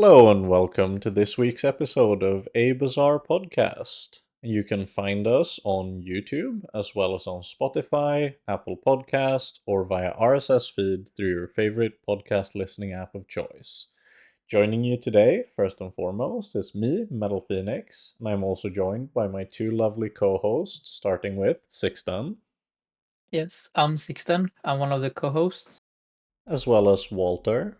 Hello and welcome to this week's episode of A Bazaar podcast. You can find us on YouTube as well as on Spotify, Apple Podcast, or via RSS feed through your favorite podcast listening app of choice. Joining you today, first and foremost, is me, MetallFenix, and I'm also joined by my two lovely co-hosts, starting with Sixten, Yes, I'm Sixten. I'm one of the co-hosts. as well as Walter.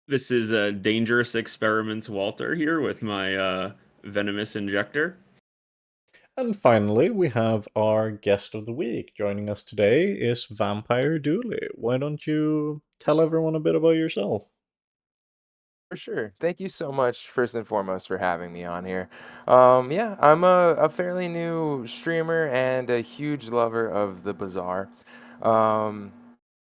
This is Dangerous Experiments Walter here with my venomous injector. And finally, we have our guest of the week. Joining us today is VampireDooley. Why don't you tell everyone a bit about yourself? For sure. Thank you so much, first and foremost, for having me on here. Yeah, I'm a fairly new streamer and a huge lover of the Bazaar. Um,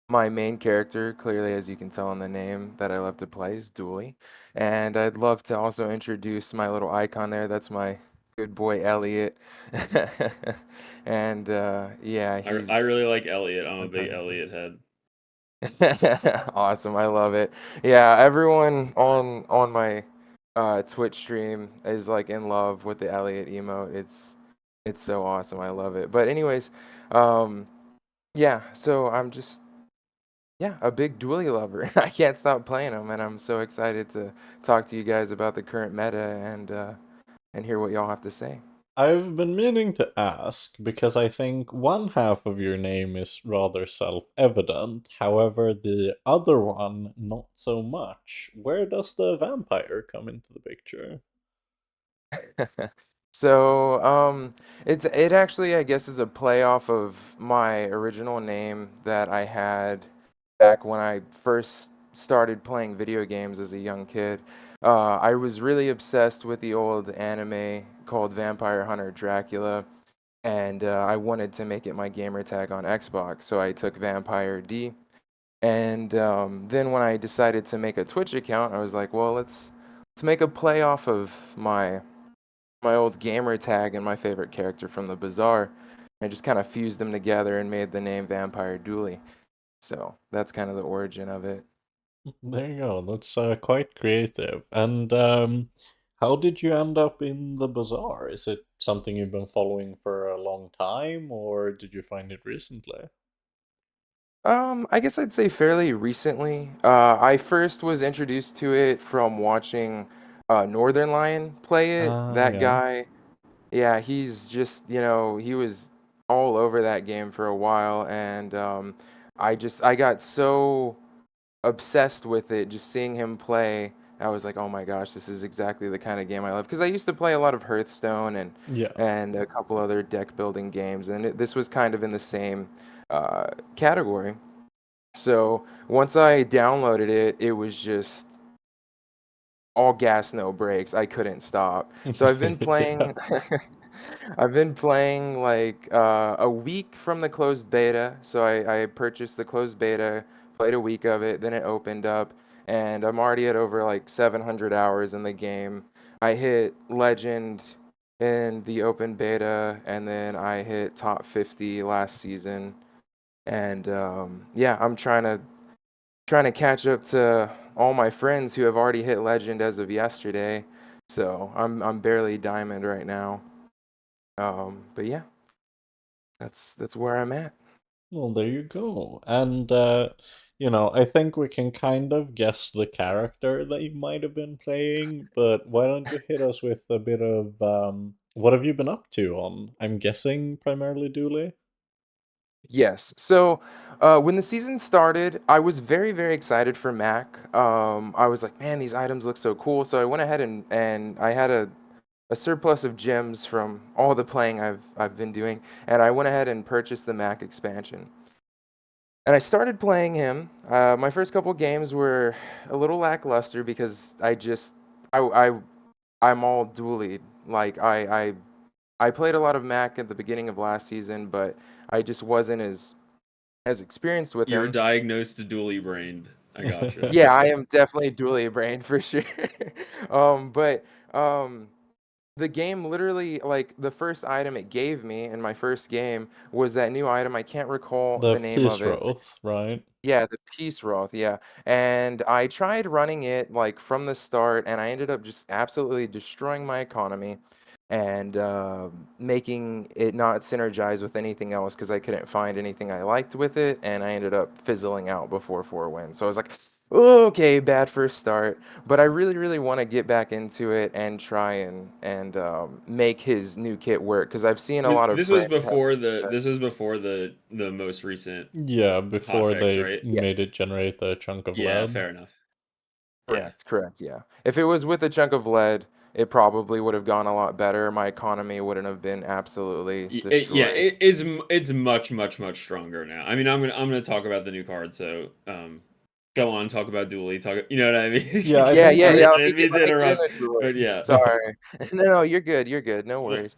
my main character, clearly, as you can tell in the name that I love to play, is Dooley. And I'd love to also introduce my little icon there. That's my good boy, Elliot. And yeah, I he's really like Elliot. I'm a my big kind of thing. Elliot head. Awesome, I love it. Yeah, everyone on my Twitch stream is like in love with the Elliot emote. It's so awesome. I love it. But anyways, um yeah, so I'm just a big dually lover. I can't stop playing them, and I'm so excited to talk to you guys about the current meta and hear what y'all have to say. I've been meaning to ask because I think one half of your name is rather self evident, however, the other one, not so much. Where does the vampire come into the picture? So, it actually, I guess, is a play off of my original name that I had back when I first started playing video games as a young kid. I was really obsessed with the old anime called Vampire Hunter Dracula, and I wanted to make it my gamer tag on Xbox, so I took Vampire D. And then when I decided to make a Twitch account, I was like, well, let's make a play off of my old gamer tag and my favorite character from the Bazaar. I just kind of fused them together and made the name VampireDooley. So that's kind of the origin of it. There you go, that's quite creative. And how did you end up in the bazaar? Is it something you've been following for a long time, or did you find it recently? I guess I'd say fairly recently. I first was introduced to it from watching Northern Lion play it. Ah, That yeah. guy, yeah, he's just, he was all over that game for a while, and I got so obsessed with it, just seeing him play. I was like, oh my gosh, this is exactly the kind of game I love. Because I used to play a lot of Hearthstone Yeah. and a couple other deck building games, and this was kind of in the same category. So once I downloaded it, it was just all gas, no brakes. I couldn't stop. So I've been Yeah. playing. I've been playing like a week from the closed beta. So I purchased the closed beta, played a week of it, then it opened up, and I'm already at over like 700 hours in the game. I hit legend in the open beta, and then I hit top 50 last season. And yeah, I'm trying to catch up to all my friends who have already hit legend as of yesterday. So I'm barely diamond right now. But yeah, that's where I'm at. Well, there you go. And, I think we can kind of guess the character that you might have been playing, but why don't you hit us with a bit of, what have you been up to on, I'm guessing, primarily Dooley? Yes. So when the season started, I was very, very excited for Mac. I was like, man, these items look so cool. So I went ahead and I had a surplus of gems from all the playing I've been doing, and I went ahead and purchased the Mac expansion. And I started playing him. My first couple games were a little lackluster because I I'm all dualied. Like I played a lot of Mac at the beginning of last season, but I just wasn't as experienced with You're him. diagnosed to dually brained. I gotcha. Yeah, I am definitely dually brained for sure. But the game literally, like, the first item it gave me in my first game was that new item. I can't recall The the name of Peace it. Wraith, right? Yeah, the Peace Wraith, yeah. And I tried running it like from the start, and I ended up just absolutely destroying my economy and making it not synergize with anything else because I couldn't find anything I liked with it, and I ended up fizzling out before 4 wins. So I was like, okay, bad first start, but I really, really want to get back into it and try and make his new kit work because I've seen a lot of This was friends have before success. the most recent Yeah, before hotfix, they right? Yeah. made it generate the chunk of Yeah, lead. fair enough. Yeah. Correct, yeah. If it was with a chunk of lead, it probably would have gone a lot better. My economy wouldn't have been absolutely destroyed. It's much stronger now. I mean, I'm gonna talk about the new card, so go on, talk about Dooley, you know what I mean? Yeah, I Yeah, think yeah, I yeah. I didn't mean Let to me get interrupt, into Dueling. but yeah. Sorry. No, you're good. You're good. No worries.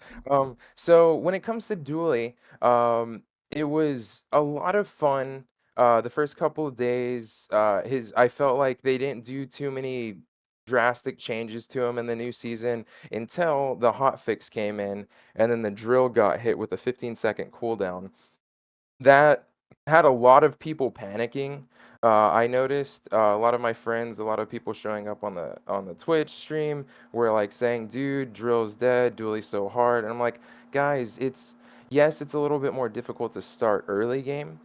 So when it comes to Dooley, it was a lot of fun. The first couple of days, I felt like they didn't do too many drastic changes to him in the new season until the hotfix came in, and then the drill got hit with a 15-second cooldown. That had a lot of people panicking. I noticed a lot of my friends, a lot of people showing up on the Twitch stream were like saying, "Dude, Drill's dead. Dooley's so hard." And I'm like, guys, it's a little bit more difficult to start early game,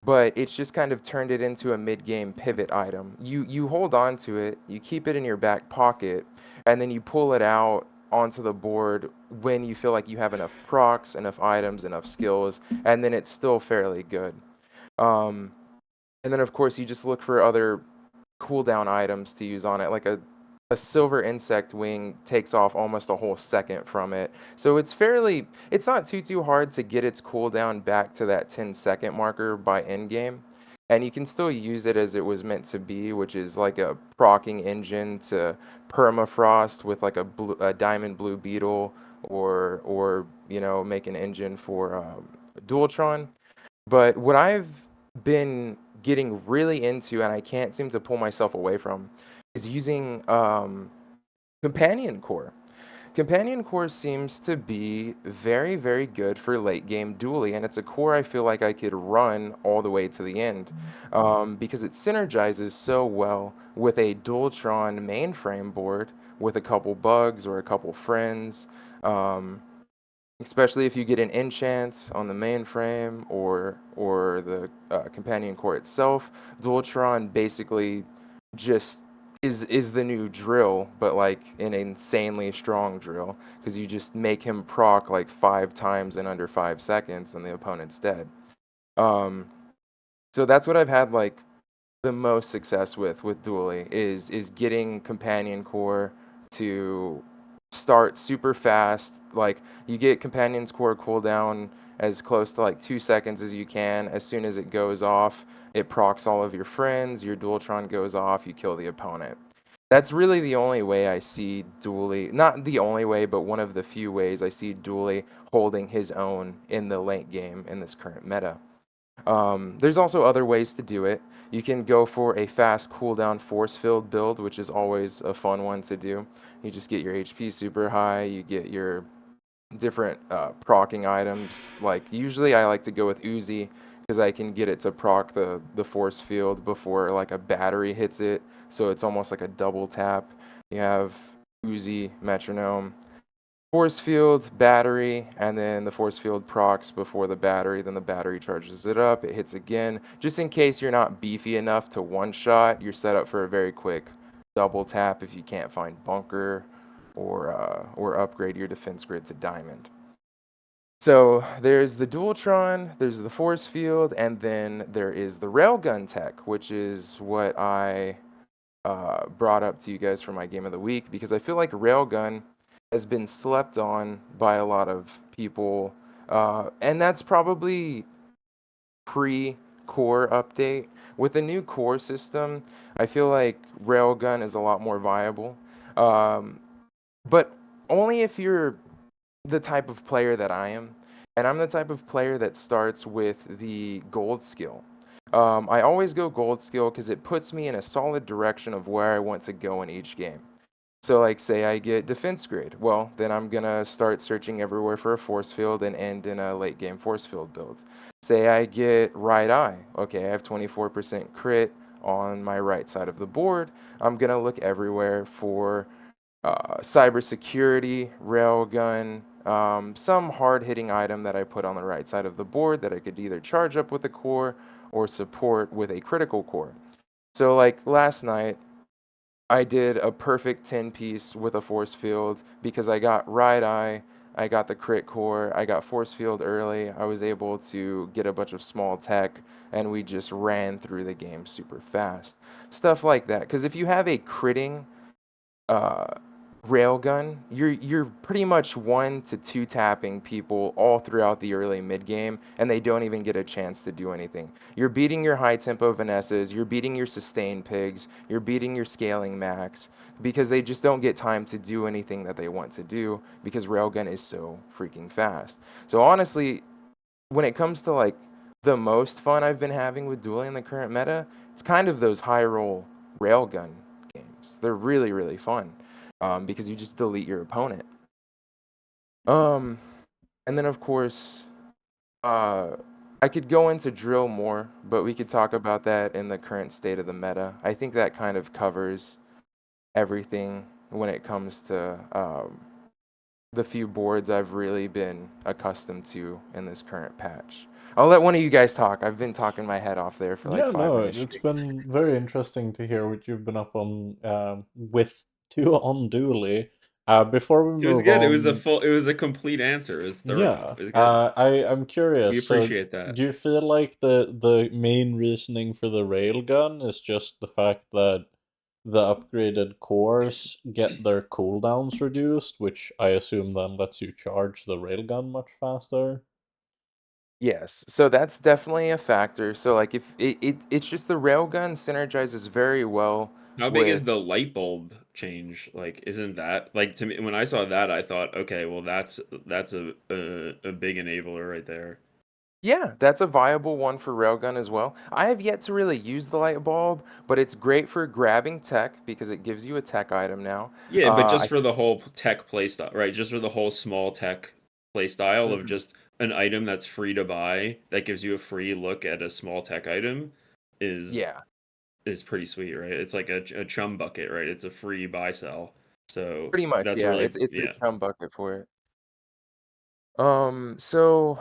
but it's just kind of turned it into a mid-game pivot item. You hold on to it, you keep it in your back pocket, and then you pull it out onto the board when you feel like you have enough procs, enough items, enough skills, and then it's still fairly good. Um, and then of course you just look for other cooldown items to use on it, like a silver insect wing takes off almost a whole second from it. So it's not too hard to get its cooldown back to that 10-second marker by end game. And you can still use it as it was meant to be, which is like a procking engine to permafrost with like a diamond blue beetle, or make an engine for Dualtron. But what I've been getting really into, and I can't seem to pull myself away from, is using Companion Core. Companion Core seems to be very, very good for late game dueling, and it's a core I feel like I could run all the way to the end because it synergizes so well with a Dualtron mainframe board with a couple bugs or a couple friends. Um, Especially if you get an enchant on the mainframe or the companion core itself. Dualtron basically just is the new drill, but like an insanely strong drill because you just make him proc like 5 times in under 5 seconds and the opponent's dead. Um, so that's what I've had like the most success with Dooley is getting companion core to start super fast. Like you get companion's core cooldown as close to like 2 seconds as you can. As soon as it goes off, it procs all of your friends, your Dualtron goes off, you kill the opponent. That's really the only way I see Dooley, not the only way, but one of the few ways I see Dooley holding his own in the late game in this current meta. There's also other ways to do it. You can go for a fast cooldown force field build, which is always a fun one to do. You just get your HP super high, you get your different procking items. Like usually I like to go with Uzi because I can get it to proc the force field before like a battery hits it. So it's almost like a double tap. You have Uzi, metronome, force field, battery, and then the force field procs before the battery, then the battery charges it up, it hits again. Just in case you're not beefy enough to one-shot, you're set up for a very quick double tap if you can't find bunker or upgrade your defense grid to diamond. So there's the Dualtron, there's the force field, and then there is the Railgun tech, which is what I brought up to you guys for my game of the week because I feel like Railgun has been slept on by a lot of people, and that's probably pre-core update. With the new core system, I feel like Railgun is a lot more viable, but only if you're the type of player that I am, and I'm the type of player that starts with the gold skill. I always go gold skill because it puts me in a solid direction of where I want to go in each game. So like say I get defense grid, well then I'm gonna start searching everywhere for a force field and end in a late game force field build. Say I get right eye, okay, I have 24% crit on my right side of the board. I'm gonna look everywhere for cybersecurity, railgun, some hard-hitting item that I put on the right side of the board that I could either charge up with a core or support with a critical core. So like last night, I did a perfect 10 piece with a force field because I got right eye, I got the crit core, I got force field early, I was able to get a bunch of small tech, and we just ran through the game super fast. Stuff like that. Because if you have a critting uh, railgun, you're pretty much 1 to 2 tapping people all throughout the early mid game, and they don't even get a chance to do anything. You're beating your high tempo Vanessas, you're beating your sustain pigs, you're beating your scaling max because they just don't get time to do anything that they want to do because railgun is so freaking fast. So honestly, when it comes to like the most fun I've been having with dueling in the current meta, it's kind of those high roll railgun games. They're really, really fun because you just delete your opponent. And then, of course, I could go into drill more, but we could talk about that in the current state of the meta. I think that kind of covers everything when it comes to the few boards I've really been accustomed to in this current patch. I'll let one of you guys talk. I've been talking my head off there for like Yeah, 5 no, minutes it's straight. been very interesting to hear what you've been up on with two on Dooley. Before we It was move good. It was a on, complete answer. It was thorough. yeah, It was good. I'm We curious. So, appreciate that. do you feel like the main reasoning for the railgun is just the fact that the upgraded cores get their cooldowns reduced, which I assume then lets you charge the railgun much faster? Yes, so that's definitely a factor. So like if it's just the railgun synergizes very well How big is with. the light bulb change? Like, isn't that like to me when I saw that I thought, okay, well that's a big enabler right there. Yeah, that's a viable one for railgun as well. I have yet to really use the light bulb, but it's great for grabbing tech because it gives you a tech item now. Yeah, but just I for the whole tech playstyle, right? Just for the whole small tech playstyle of Mhm. just an item that's free to buy that gives you a free look at a small tech item is Yeah, is pretty sweet, right? It's like a chum bucket, right? It's a free buy sell. So pretty much. that's Yeah, really it's a yeah. chum bucket for it. So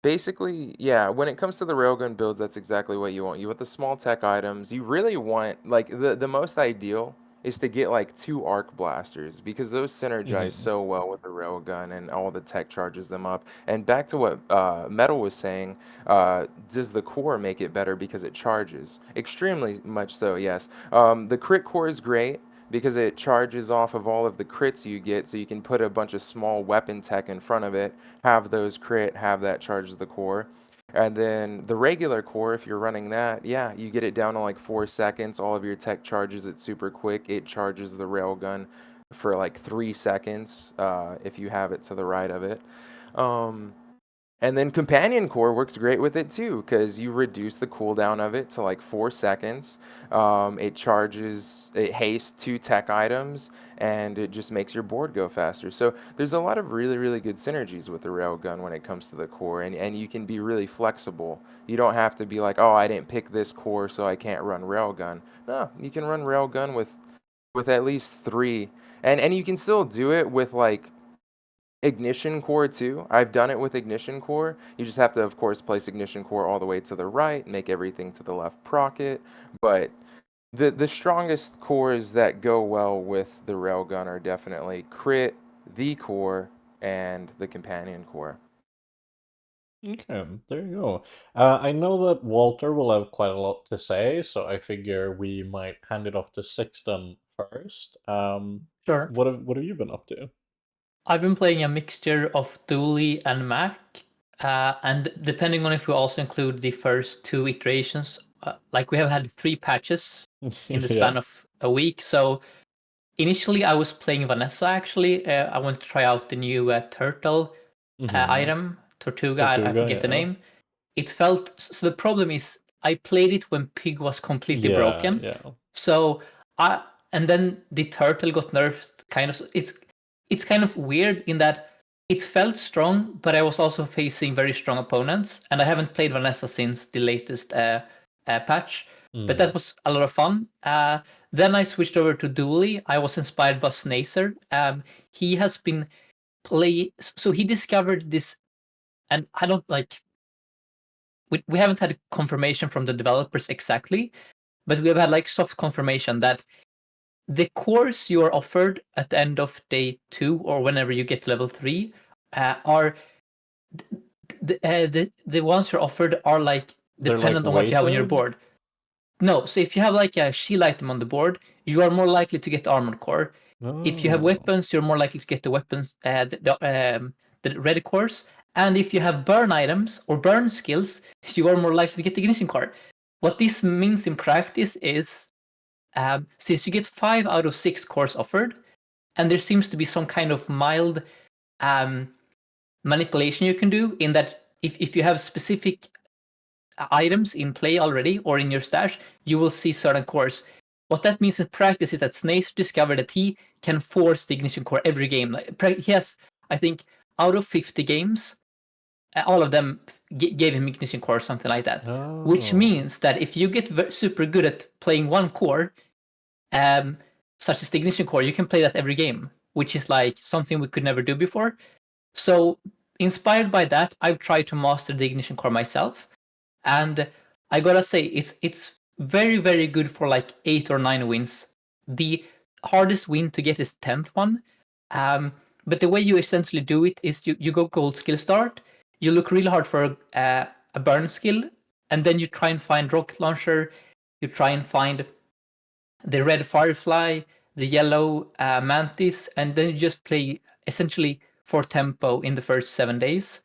basically, yeah, when it comes to the railgun builds, that's exactly what you want. You want the small tech items. You really want like the most ideal is to get like 2 arc blasters because those synergize Hmm. so well with the railgun and all the tech charges them up. And back to what Metal was saying, does the core make it better because it charges? Extremely much so, yes. The crit core is great because it charges off of all of the crits you get, so you can put a bunch of small weapon tech in front of it, have those crit, have that charge the core. And then the regular core, if you're running that, yeah, you get it down to like 4 seconds. All of your tech charges it super quick. It charges the railgun for like 3 seconds if you have it to the right of it. Um, and then Companion Core works great with it too, because you reduce the cooldown of it to like 4 seconds. It hastes 2 tech items, and it just makes your board go faster. So there's a lot of really, really good synergies with the Railgun when it comes to the core, and you can be really flexible. You don't have to be like, oh, I didn't pick this core, so I can't run Railgun. No, you can run Railgun with at least 3, and you can still do it with like Ignition Core too. I've done it with Ignition Core. You just have to, of course, place Ignition Core all the way to the right, make everything to the left proc it. But the strongest cores that go well with the Railgun are definitely Crit, the Core, and the Companion Core. Okay, there you go. I know that Walter will have quite a lot to say, so I figure we might hand it off to Sixten first. Sure. What have you been up to? I've been playing a mixture of Dooley and Mac, and depending on if we also include the first 2 iterations, like we have had 3 patches in the Yeah. span of a week. So initially, I was playing Vanessa. Actually, I wanted to try out the new turtle item, Tortuga. I Tortuga, forget the yeah. name. It felt so. The problem is, I played it when Pig was completely Yeah, broken. yeah. So I and then the turtle got nerfed. Kind of, it's kind of weird in that it felt strong, but I was also facing very strong opponents, and I haven't played Vanessa since the latest patch. But that was a lot of fun. Then I switched over to Dooley. I was inspired by Snacer. He has been so he discovered this, and I don't like. We haven't had confirmation from the developers exactly, but we have had like soft confirmation that the cores you are offered at the end of day 2 or whenever you get to level 3 are the ones you're offered are like dependent on what you have on your board. No, so if you have like a shield item on the board, you are more likely to get the armored core. If you have weapons, you're more likely to get the weapons, the red cores. And if you have burn items or burn skills, you are more likely to get the ignition core. What this means in practice is, since you get 5 out of 6 cores offered, and there seems to be some kind of mild manipulation you can do in that if you have specific items in play already or in your stash, you will see certain cores. What that means in practice is that Snace discovered that he can force the ignition core every game. He has, I think, out of 50 games, all of them gave him ignition core or something like that. Which means that if you get super good at playing one core, such as the ignition core, you can play that every game, which is like something we could never do before. So inspired by that, I've tried to master the ignition core myself, and I gotta say it's very, very good for like 8 or 9 wins. The hardest win to get is 10th one, but the way you essentially do it is you go gold skill start, you look really hard for a burn skill, and then you try and find rocket launcher, you try and find the red firefly, the yellow mantis, and then you just play essentially for tempo in the first 7 days.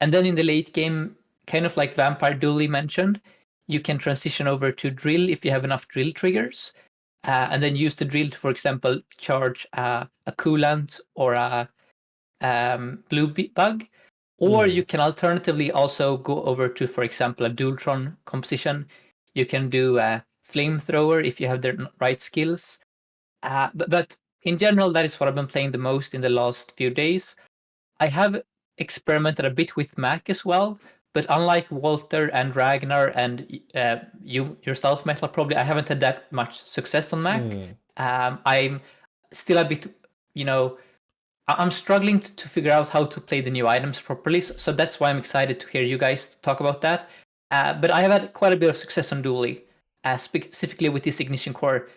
And then in the late game, kind of like VampireDooley mentioned, you can transition over to drill if you have enough drill triggers, and then use the drill to, for example, charge a coolant or a blue bug. Or you can alternatively also go over to, for example, a Dualtron composition. You can do a flamethrower if you have the right skills. But in general, that is what I've been playing the most in the last few days. I have experimented a bit with Mac as well, but unlike Walter and Ragnar and you yourself, Metal, probably I haven't had that much success on Mac. I'm still a bit, I'm struggling to figure out how to play the new items properly, so that's why I'm excited to hear you guys talk about that. But I have had quite a bit of success on Dooley, specifically with this Ignition Core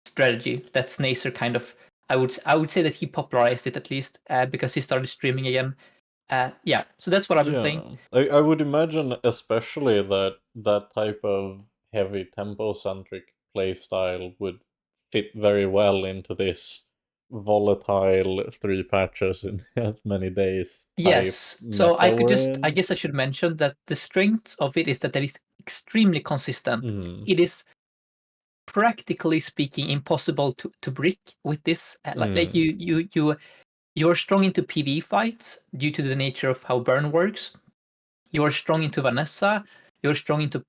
strategy that Snacer kind of, I would say that he popularized it at least, because he started streaming again. Yeah, so that's what I've been playing. I would imagine especially that type of heavy tempo-centric playstyle would fit very well into this volatile 3 patches in as many days type. Yes, so I I guess I should mention that the strength of it is that it is extremely consistent. It is, practically speaking, impossible to brick with this. Like you're strong into PvE fights due to the nature of how burn works. You're strong into Vanessa. You're strong into,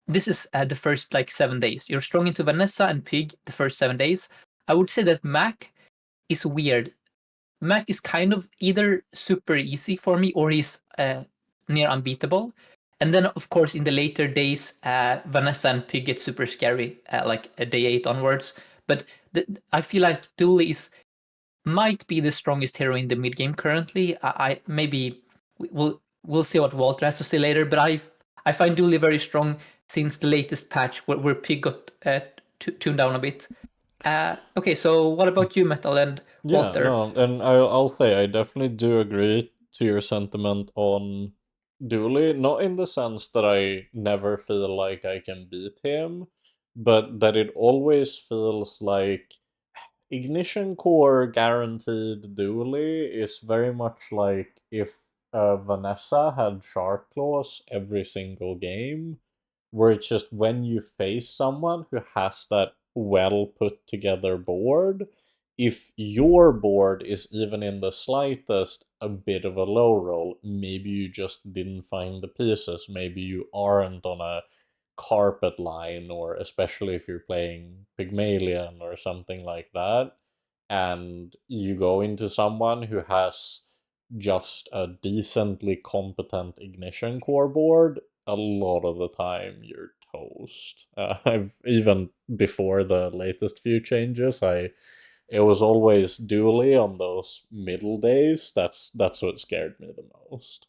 this is the first like 7 days. You're strong into Vanessa and Pig the first 7 days. I would say that Mac is weird. Mac is kind of either super easy for me or he's near unbeatable. And then, of course, in the later days, Vanessa and Pig get super scary, like day 8 onwards. But I feel like Dooley might be the strongest hero in the mid game currently. I maybe we'll see what Walter has to say later. But I find Dooley very strong since the latest patch where Pig got tuned down a bit. Okay, so what about you, Metal and Walter? Yeah, no, and I'll say I definitely do agree to your sentiment on Dooley. Not in the sense that I never feel like I can beat him, but that it always feels like Ignition Core guaranteed Dooley is very much like if Vanessa had Shark Claws every single game, where it's just when you face someone who has that well put together board, if your board is even in the slightest a bit of a low roll, maybe you just didn't find the pieces, maybe you aren't on a carpet line, or especially if you're playing Pygmalion or something like that, and you go into someone who has just a decently competent ignition core board, a lot of the time you're toast. I've even before the latest few changes, it was always Dooley on those middle days. That's what scared me the most.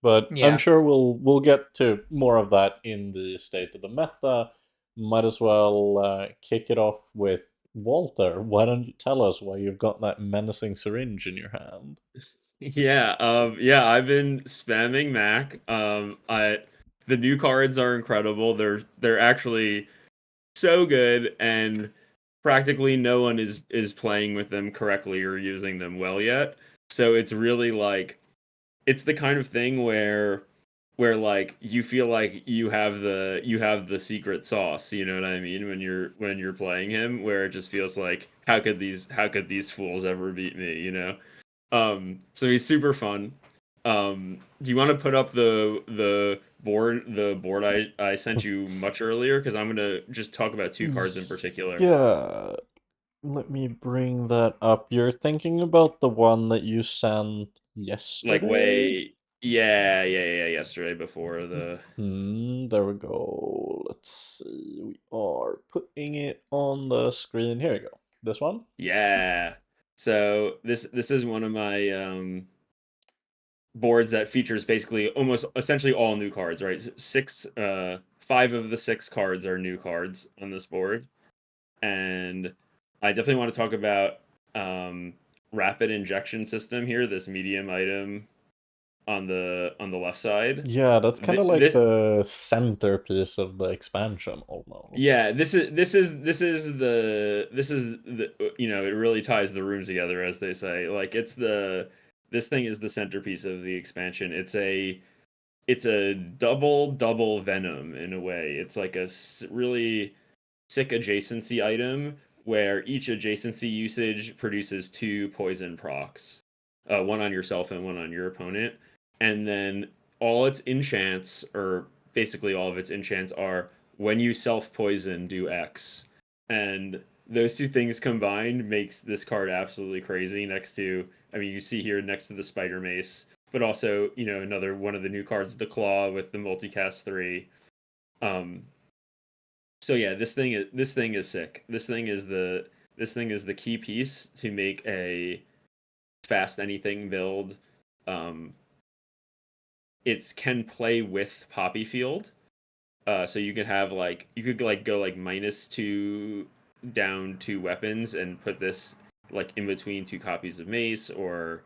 But I'm Yeah. sure we'll get to more of that in the state of the meta. Might as well kick it off with Walter. Why don't you tell us why you've got that menacing syringe in your hand? Yeah, I've been spamming Mac. The new cards are incredible. They're actually so good, and practically no one is playing with them correctly or using them well yet. So it's really like it's the kind of thing where like you feel like you have the secret sauce, you know what I mean, when you're playing him, where it just feels like how could these fools ever beat me, you know? So he's super fun. Do you want to put up the board I sent you much earlier? Because I'm gonna just talk about two cards in particular. Yeah, let me bring that up. You're thinking about the one that you sent Like yesterday? way, yeah. Yesterday before the There we go. Let's see. We are putting it on the screen. Here we go. This one? yeah. So this is one of my boards that features basically almost essentially all new cards, right? Five of the six cards are new cards on this board, and I definitely want to talk about rapid injection system here. This medium item on the left side. Yeah, that's kind of like This the centerpiece of the expansion almost. Yeah, this is the you know, it really ties the room together, as they say. Like this thing is the centerpiece of the expansion. It's a double venom in a way. It's like a really sick adjacency item where each adjacency usage produces two poison procs, one on yourself and one on your opponent, and then all its enchants, or basically all of its enchants, are when you self poison, do X, and those two things combined makes this card absolutely crazy. Next to, I mean, you see here next to the Spider Mace, but also, you know, another one of the new cards, the Claw with the multicast 3. Um, so yeah, this thing is sick. This thing is the key piece to make a fast anything build. Um, it can play with Poppy Field, so you can have like you could like go like -2 down 2 weapons and put this like in between two copies of Mace, or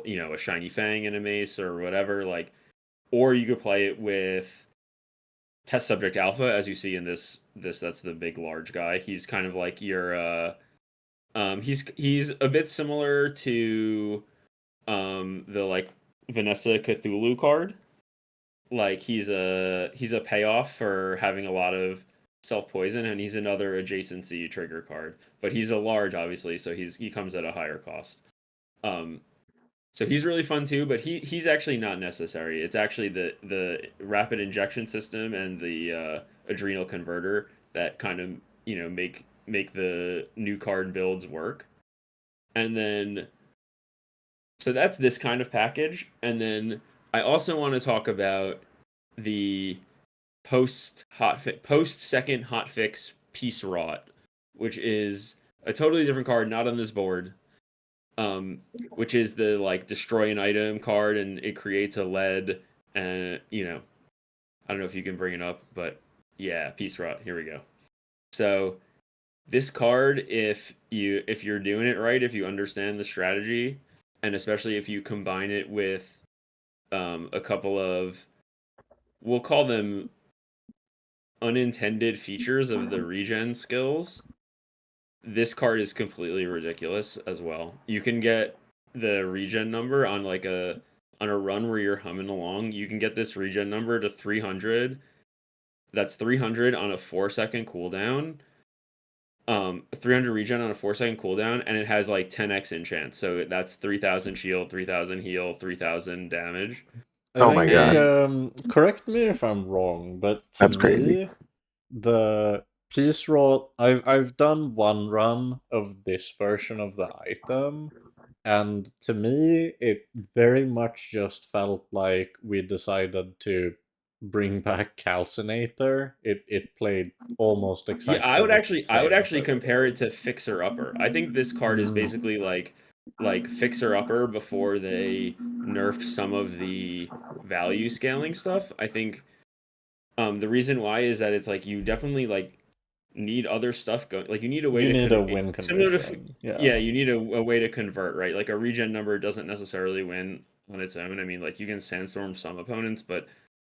you know, a shiny Fang and a Mace or whatever, like, or you could play it with Test Subject Alpha, as you see in this that's the big large guy. He's kind of like your he's a bit similar to the like Vanessa Cthulhu card. Like he's a payoff for having a lot of self poison, and he's another adjacency trigger card. But he's a large, obviously, so he comes at a higher cost. Um, so he's really fun too, but he's actually not necessary. It's actually the rapid injection system and the adrenal converter that kind of, you know, make the new card builds work. And then so that's this kind of package. And then I also want to talk about the post second hotfix Peace Rot, which is a totally different card, not on this board. Which is the like destroy an item card, and it creates a lead, and you know, I don't know if you can bring it up, but yeah, Peace Rot. Here we go. So this card, if you're doing it right, if you understand the strategy, and especially if you combine it with a couple of, we'll call them unintended features of the regen skills, this card is completely ridiculous as well. You can get the regen number on like on a run where you're humming along. You can get this regen number to 300. That's 300 on a 4-second cooldown. 300 regen on a 4-second cooldown, and it has like 10x enchant. So that's 3,000 shield, 3,000 heal, 3,000 damage. I Oh my think, God. correct me if I'm wrong, but to That's crazy. me, the piece roll, I've done one run of this version of the item, and to me, it very much just felt like we decided to bring back Calcinator. It played almost Yeah, exactly the I would same actually thing. compare it to Fixer Upper. I think this card is Mm. basically like Fixer Upper before they nerfed some of the value scaling stuff. I think the reason why is that it's like you definitely like need other stuff going. Like you need a way You to need a win similar to condition. yeah, Yeah. you need a way to convert, right? Like a regen number doesn't necessarily win on its own. I mean, like you can sandstorm some opponents, but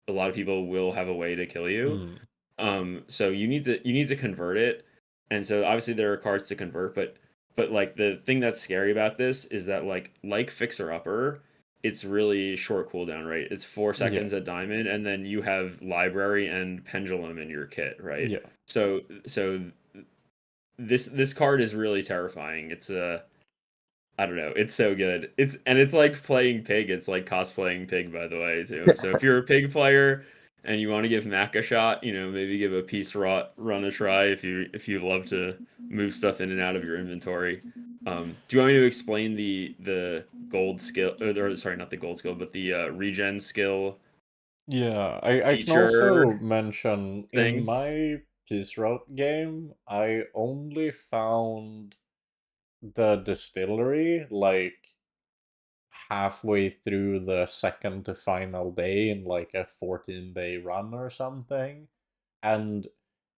a lot of people will have a way to kill you. Mm. So you need to convert it, and so obviously there are cards to convert, but like the thing that's scary about this is that like Fixer Upper, it's really short cooldown, right? It's 4 seconds Yeah. at Diamond, and then you have Library and Pendulum in your kit, right? Yeah. So this card is really terrifying. It's I don't know. It's so good. It's like playing Pig. It's like cosplaying Pig, by the way, too. So if you're a Pig player and you want to give Mac a shot, maybe give a Peace Rot run a try if you love to move stuff in and out of your inventory. Do you want me to explain the gold skill, or sorry, not the gold skill, but the regen skill Yeah, I can also feature mention in thing? my Peace Route game, I only found the distillery like halfway through the second to final day in like a 14-day run or something. And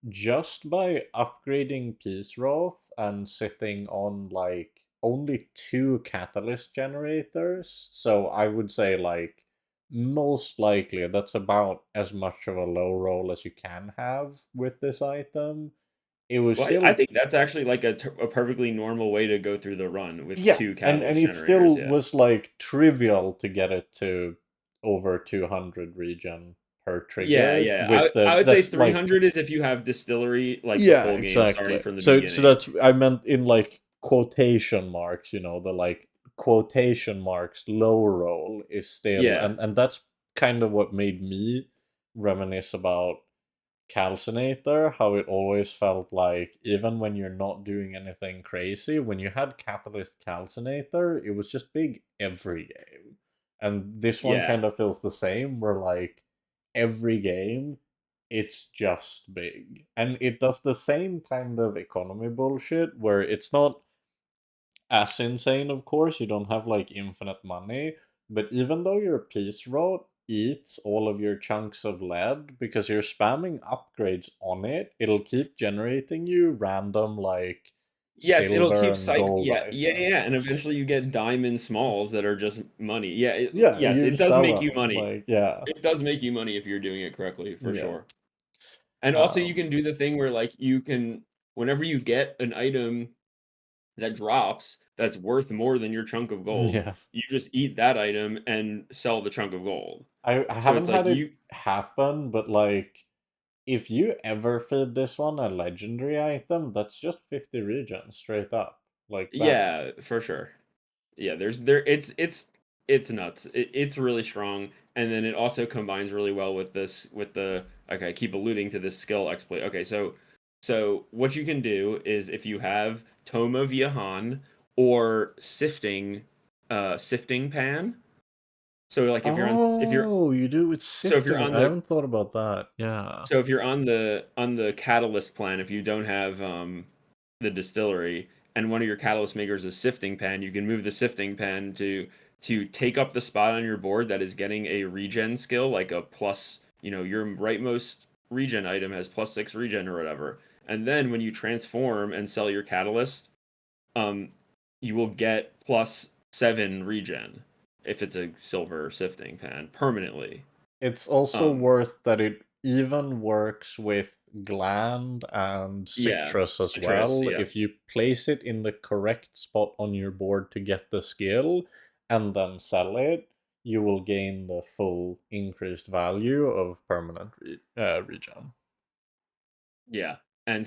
just by upgrading Peace Wrath and sitting on like only 2 catalyst generators, so I would say like most likely that's about as much of a low roll as you can have with this item. It was Well, I still, think that's actually like a perfectly normal way to go through the run with yeah, two and catalyst it generators. still Yeah. was like trivial to get it to over 200 regen per Yeah, trigger yeah. with I the would say that's like 300 is if you have distillery like the yeah, full game starting exactly. from the So beginning. that's I meant in like quotation marks, the like quotation marks low roll is still, Yeah. and that's kind of what made me reminisce about Calcinator, how it always felt like even when you're not doing anything crazy, when you had Catalyst Calcinator, it was just big every game. And this one Yeah. kind of feels the same, where like every game it's just big. And it does the same kind of economy bullshit where it's not as insane, of course. You don't have like infinite money, but even though your piece route eats all of your chunks of lead because you're spamming upgrades on it, it'll keep generating you random like Yes, it'll silver keep and cycle. gold Yeah, and items. eventually you get diamond smalls that are just money. Yeah, Yeah, yes, you it does sell make you them. money. Like, yeah, It does make you money if you're doing it correctly, for yeah. sure. And also you can do the thing where like you can whenever you get an item that drops that's worth more than your chunk of gold, Yeah. you just eat that item and sell the chunk of gold. I So haven't it's like had it you happen, but like if you ever feed this one a legendary item, that's just 50 regen straight up. Like bam. yeah, for sure. Yeah, there it's nuts. It's really strong, and then it also combines really well with this with the okay, I keep alluding to this skill exploit. Okay, so what you can do is if you have Tome of Yahan or sifting pan. So like if you're Oh, you do it with so if you're sifting. on I the haven't thought about that. Yeah. so if you're on the catalyst plan, if you don't have the distillery and one of your catalyst makers is sifting pen, you can move the sifting pen to take up the spot on your board that is getting a regen skill, like a plus, your rightmost regen item has +6 regen or whatever. And then when you transform and sell your catalyst, um, you will get +7 regen if it's a silver sifting pan permanently. It's also Um, worth that it even works with gland and yeah, citrus as citrus, well. yeah. If you place it in the correct spot on your board to get the skill and then sell it, you will gain the full increased value of permanent regen. Yeah. And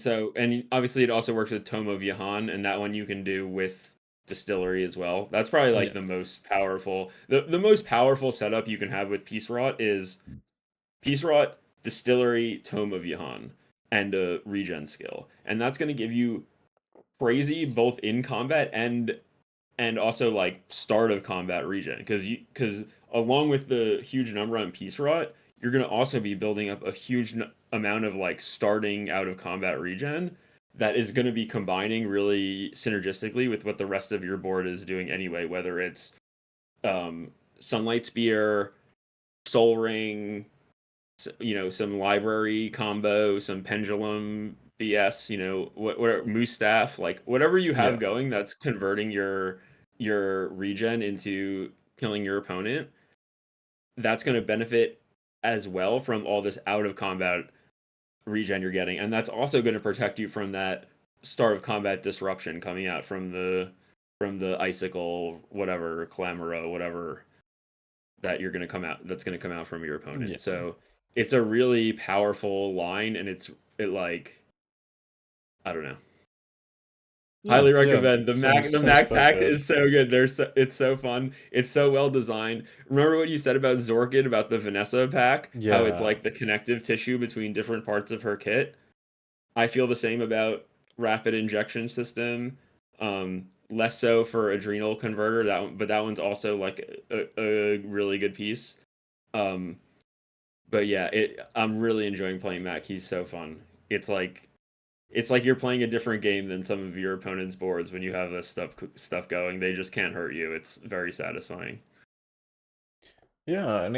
obviously it also works with Tome of Yahan, and that one you can do with distillery as well. That's probably like Yeah. the most powerful. The most powerful setup you can have with Peace Rot is Peace Rot, distillery, Tome of Yahan, and a regen skill, and that's going to give you crazy both in combat and also like start of combat regen because along with the huge number on Peace Rot, you're going to also be building up a huge amount of like starting out of combat regen that is going to be combining really synergistically with what the rest of your board is doing anyway, whether it's Sunlight Spear, Soul Ring, some library combo, some pendulum BS, what Moose Staff, like whatever you have Yeah. going that's converting your regen into killing your opponent, that's going to benefit as well from all this out of combat regen you're getting, and that's also going to protect you from that start of combat disruption coming out from the icicle, whatever, clamoro, whatever that you're going to come out that's going to come out from your opponent. Yeah. So it's a really powerful line, and it like, I don't know. Yeah. Highly Yeah. recommend the Mac. The Sounds Mac quite pack good. is so good. It's so fun. It's so well designed. Remember what you said about Zorkid about the Vanessa pack? How it's Yeah. like the connective tissue between different parts of her kit. I feel the same about Rapid Injection System. Less so for Adrenal Converter. But that one's also like a really good piece. Um, but yeah, I'm really enjoying playing Mac. He's so fun. It's like you're playing a different game than some of your opponent's boards when you have this stuff going. They just can't hurt you. It's very satisfying. Yeah, and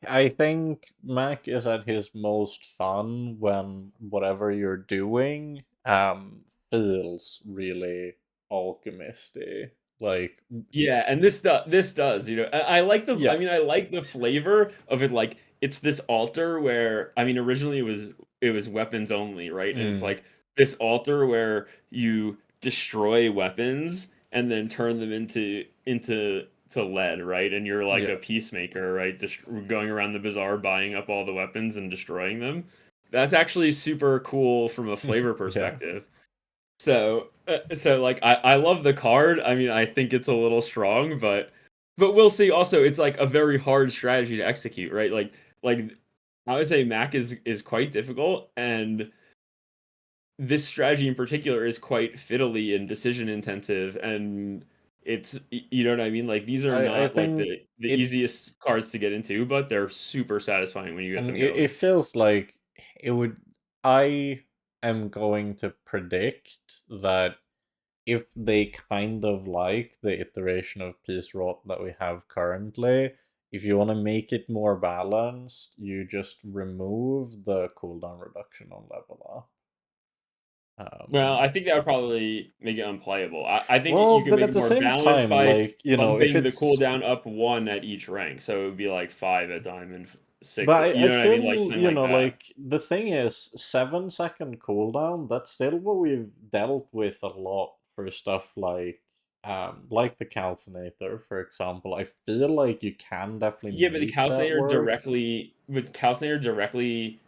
I think Mac is at his most fun when whatever you're doing feels really alchemisty. Like, Yeah, and this does. I like the. I yeah. mean, I like the flavor of it. Like it's this altar where I mean, originally it was weapons only, right? And it's Mm, like this altar where you destroy weapons and then turn them into lead, right? And you're like a yeah. peacemaker, right? Just going around the bazaar, buying up all the weapons and destroying them. That's actually super cool from a flavor Yeah. perspective. So like I love the card. I mean, I think it's a little strong, but we'll see. Also, it's like a very hard strategy to execute, right? Like I would say Mac is quite difficult, and this strategy in particular is quite fiddly and decision intensive, and you know what I mean? Like these are I not like think the it easiest cards to get into, but they're super satisfying when you get and them it going. feels like it would I am going to predict that if they kind of like the iteration of Peace Rot that we have currently, if you want to make it more balanced, you just remove the cooldown reduction on level up. Well, I think that would probably make it unplayable. I think Well, you can but make at it the more same balanced time, by like, if bumping the it's. cooldown up one at each rank. So it would be like 5 at Diamond, But 6. You I know what I mean? Like feel, something like that. like, the thing is, 7-second cooldown, that's still what we've dealt with a lot for stuff like the Calcinator, for example. I feel like you can definitely Yeah, but make that work. But Calcinator directly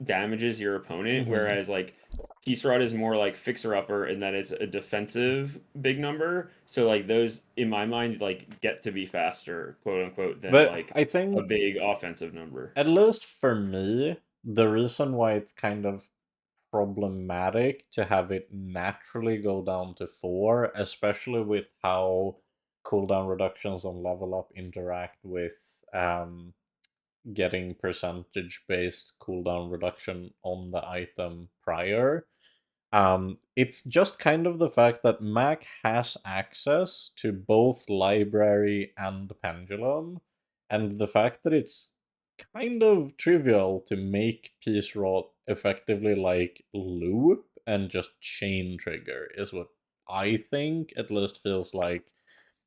damages your opponent, Hmm. whereas like Peace Rod is more like fixer upper in that it's a defensive big number. So like those in my mind like get to be faster, quote unquote, than But like I a think, big offensive number. at least for me, the reason why it's kind of problematic to have it naturally go down to 4, especially with how cooldown reductions on level up interact with getting percentage based cooldown reduction on the item prior. It's just kind of the fact that Mac has access to both library and pendulum, and the fact that it's kind of trivial to make Peace Rot effectively like loop and just chain trigger is what I think at least feels like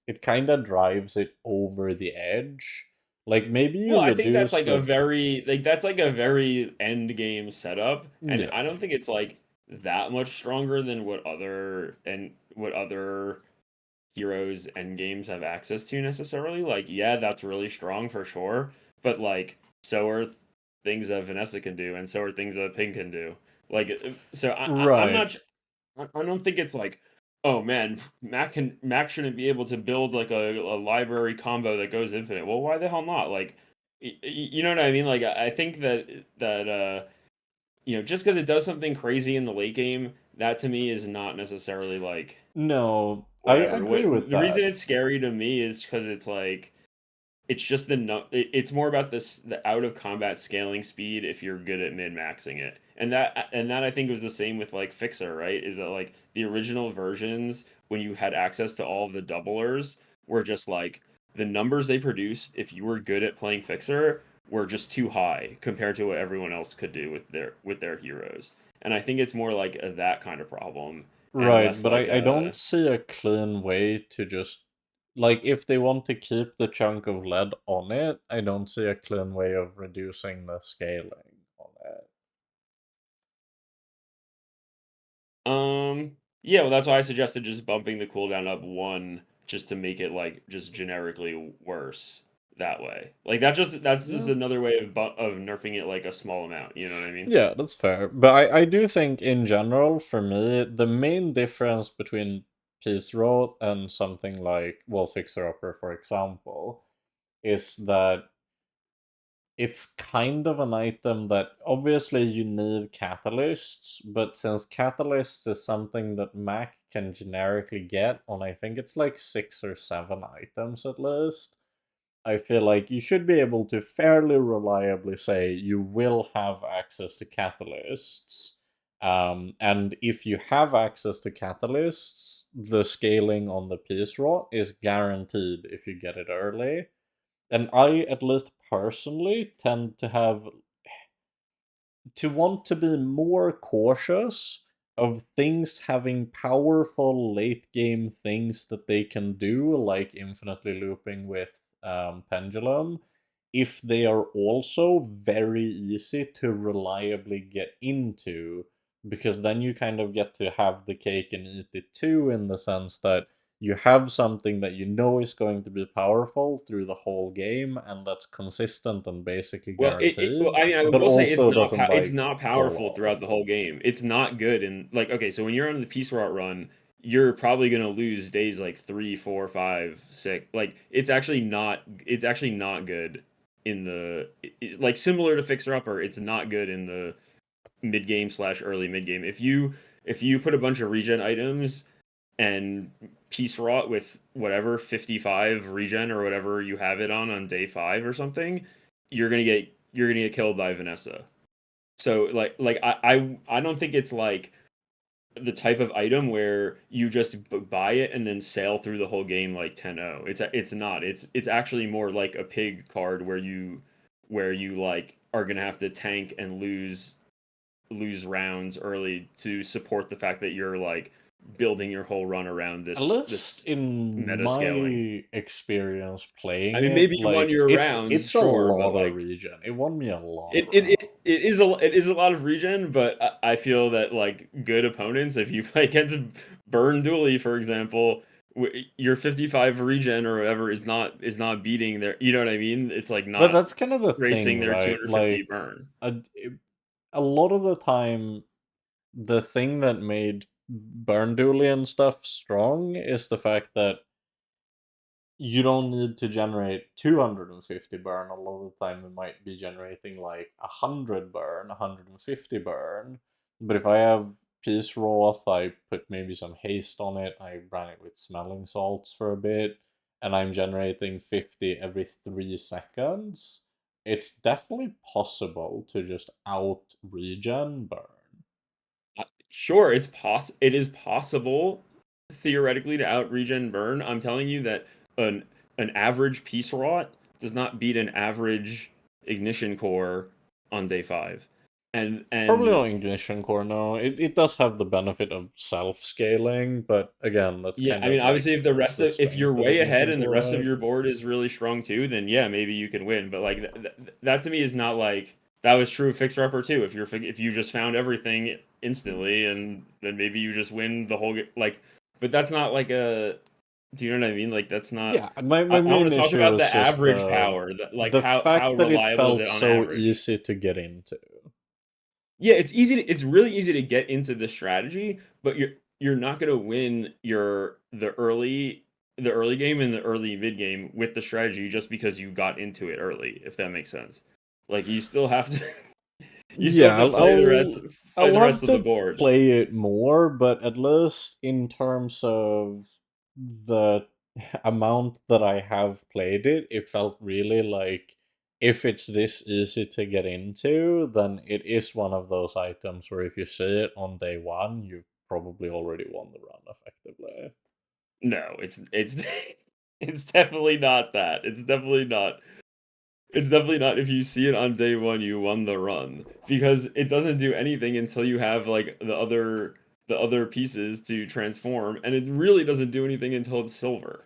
it kind of drives it over the edge. Like maybe No, you I think that's reduce like a the. very end game setup, and Yeah. I don't think it's like that much stronger than what other heroes end games have access to necessarily. Like, yeah, that's really strong for sure, but like so are things that Vanessa can do, and so are things that Ping can do. Like, so I'm Right. not. I don't think it's like oh man, Mac shouldn't be able to build like a library combo that goes infinite. Well, why the hell not? Like, you know what I mean? Like, I think that just because it does something crazy in the late game, that to me is not necessarily like No, I whatever. agree with The reason that. it's scary to me is because it's like it's just it's more about the out of combat scaling speed if you're good at min maxing it. And that I think was the same with like Fixer, right? Is that like the original versions when you had access to all of the doublers were just like the numbers they produced if you were good at playing Fixer were just too high compared to what everyone else could do with their heroes. And I think it's more like that kind of problem and Right, less but like I don't see a clean way to just like if they want to keep the chunk of lead on it, I don't see a clean way of reducing the scaling on it. Yeah, well, that's why I suggested just bumping the cooldown up one just to make it like just generically worse that way. Like that's just Yeah. another way of nerfing it like a small amount. You know what I mean? Yeah, that's fair. But I do think in general, for me, the main difference between Peace Road and something like, well, Fixer Upper, for example, is that it's kind of an item that obviously you need catalysts, but since catalysts is something that Mac can generically get on, I think it's like 6 or 7 items at least, I feel like you should be able to fairly reliably say you will have access to catalysts. And if you have access to catalysts, the scaling on the piece rot is guaranteed if you get it early. And I, at least personally, tend to want to be more cautious of things having powerful late game things that they can do, like infinitely looping with Pendulum, if they are also very easy to reliably get into, because then you kind of get to have the cake and eat it too, in the sense that you have something that you know is going to be powerful through the whole game and that's consistent and basically Well, guaranteed, I mean, I but will say also doesn't it's like not fall powerful off. throughout the whole game. It's not good, and like okay, so when you're on the piece rot run, you're probably gonna lose days like 3, 4, 5, 6. Like it's actually not good in the like similar to Fixer Upper. It's not good in the mid game slash early mid game. If you put a bunch of regen items and piece rot with whatever 55 regen or whatever you have it on day 5 or something, you're gonna get killed by Vanessa. So I don't think it's like the type of item where you just buy it and then sail through the whole game like 10-0. It's not. It's actually more like a pig card where you like are gonna have to tank and lose rounds early to support the fact that you're like building your whole run around At this least in meta scaling. my experience playing I mean, it, maybe you won like your it's rounds, it's a sure, but lot of like regen. It won me a lot of it it, rounds. it, it is a lot of regen, but I feel that like good opponents, if you play against VampireDooley, for example, your 55 regen or whatever is not beating their. You know what I mean? It's like But not that's kind of the racing thing, their right? 250 Like burn. a, a lot of the time, the thing that made Burndoolian stuff strong is the fact that you don't need to generate 250 burn. A lot of the time, it might be generating like 100 burn, 150 burn. But if I have Peace Wrath, I put maybe some haste on it, I ran it with smelling salts for a bit, and I'm generating 50 every 3 seconds. It's definitely possible to just out regen burn. Sure, it is possible theoretically to out regen burn. I'm telling you that an average piece rot does not beat an average ignition core on day 5. Probably And not Ignition Core, no. It does have the benefit of self-scaling, but again, that's yeah, kind I mean, of like obviously, the if you're strength that way ahead Ignition and the Core rest of had. your board is really strong too, then yeah, maybe you can win. But like that to me is not like that was true of Fixer Upper too. If you just found everything instantly, and then maybe you just win the whole like. But that's not like a. Do you know what I mean? Like that's not. Yeah, my I want main to talk issue about is the just average power. That like the how fact that it reliable is felt it on so average? easy to get into. Yeah, it's really easy to get into the strategy, but you're not gonna win the early game and the early mid game with the strategy just because you got into it early, if that makes sense. Like you still have to you still Yeah, have to play I'll the have rest of the to board. play it more, but at least in terms of the amount that I have played it, it felt really like if it's this easy to get into, then it is one of those items where if you see it on day one, you've probably already won the run effectively. No, it's it's definitely not that. It's definitely not. It's definitely not if you see it on day one, you won the run. Because it doesn't do anything until you have like the other pieces to transform, and it really doesn't do anything until it's silver.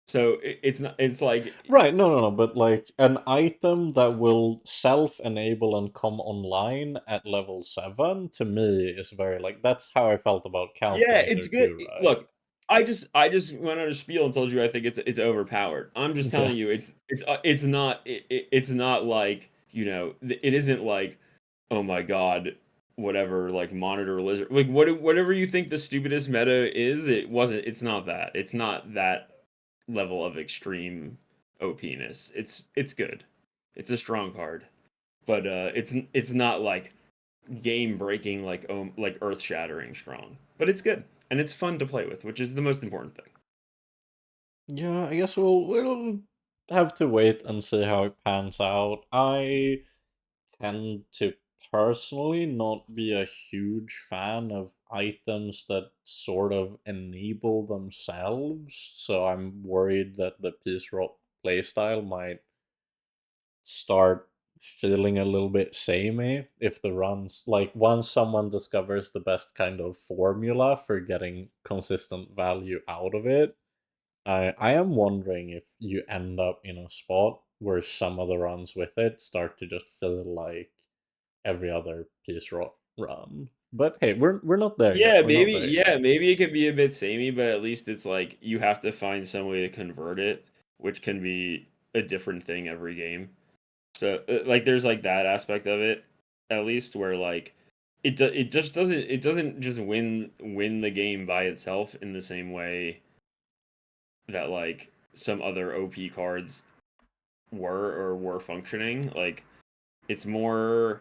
So it's not it's like Right, no, but like an item that will self-enable and come online at level 7, to me is very like, that's how I felt about yeah, it's Calcinator good. too, right? Look, I just went on a spiel and told you I think it's overpowered. I'm just Yeah. telling you it's not it's not like, it isn't like, oh my god, whatever, like monitor lizard, like whatever you think the stupidest meta is, it's not that. It's not that level of extreme OP-ness. It's good. It's a strong card. But it's not like game breaking, like earth shattering strong. But it's good. And it's fun to play with, which is the most important thing. Yeah, I guess we'll have to wait and see how it pans out. I tend to personally not be a huge fan of items that sort of enable themselves, so I'm worried that the piece rock playstyle might start feeling a little bit samey if the runs, like once someone discovers the best kind of formula for getting consistent value out of it. I am wondering if you end up in a spot where some of the runs with it start to just feel like every other piece run. But hey, we're not there yet. We're not there yet. Maybe it can be a bit samey, but at least it's like you have to find some way to convert it, which can be a different thing every game. So like there's like that aspect of it, at least, where like it just doesn't just win the game by itself in the same way that like some other OP cards were functioning. Like it's more,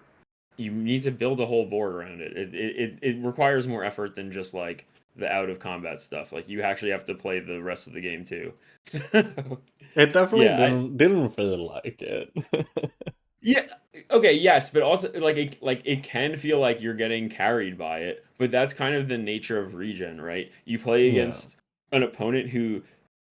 you need to build a whole board around it. It requires more effort than just like the out of combat stuff. Like you actually have to play the rest of the game too. So It definitely yeah, didn't feel like it. yeah, okay, yes, but also like it can feel like you're getting carried by it, but that's kind of the nature of regen, right? You play Yeah. against an opponent who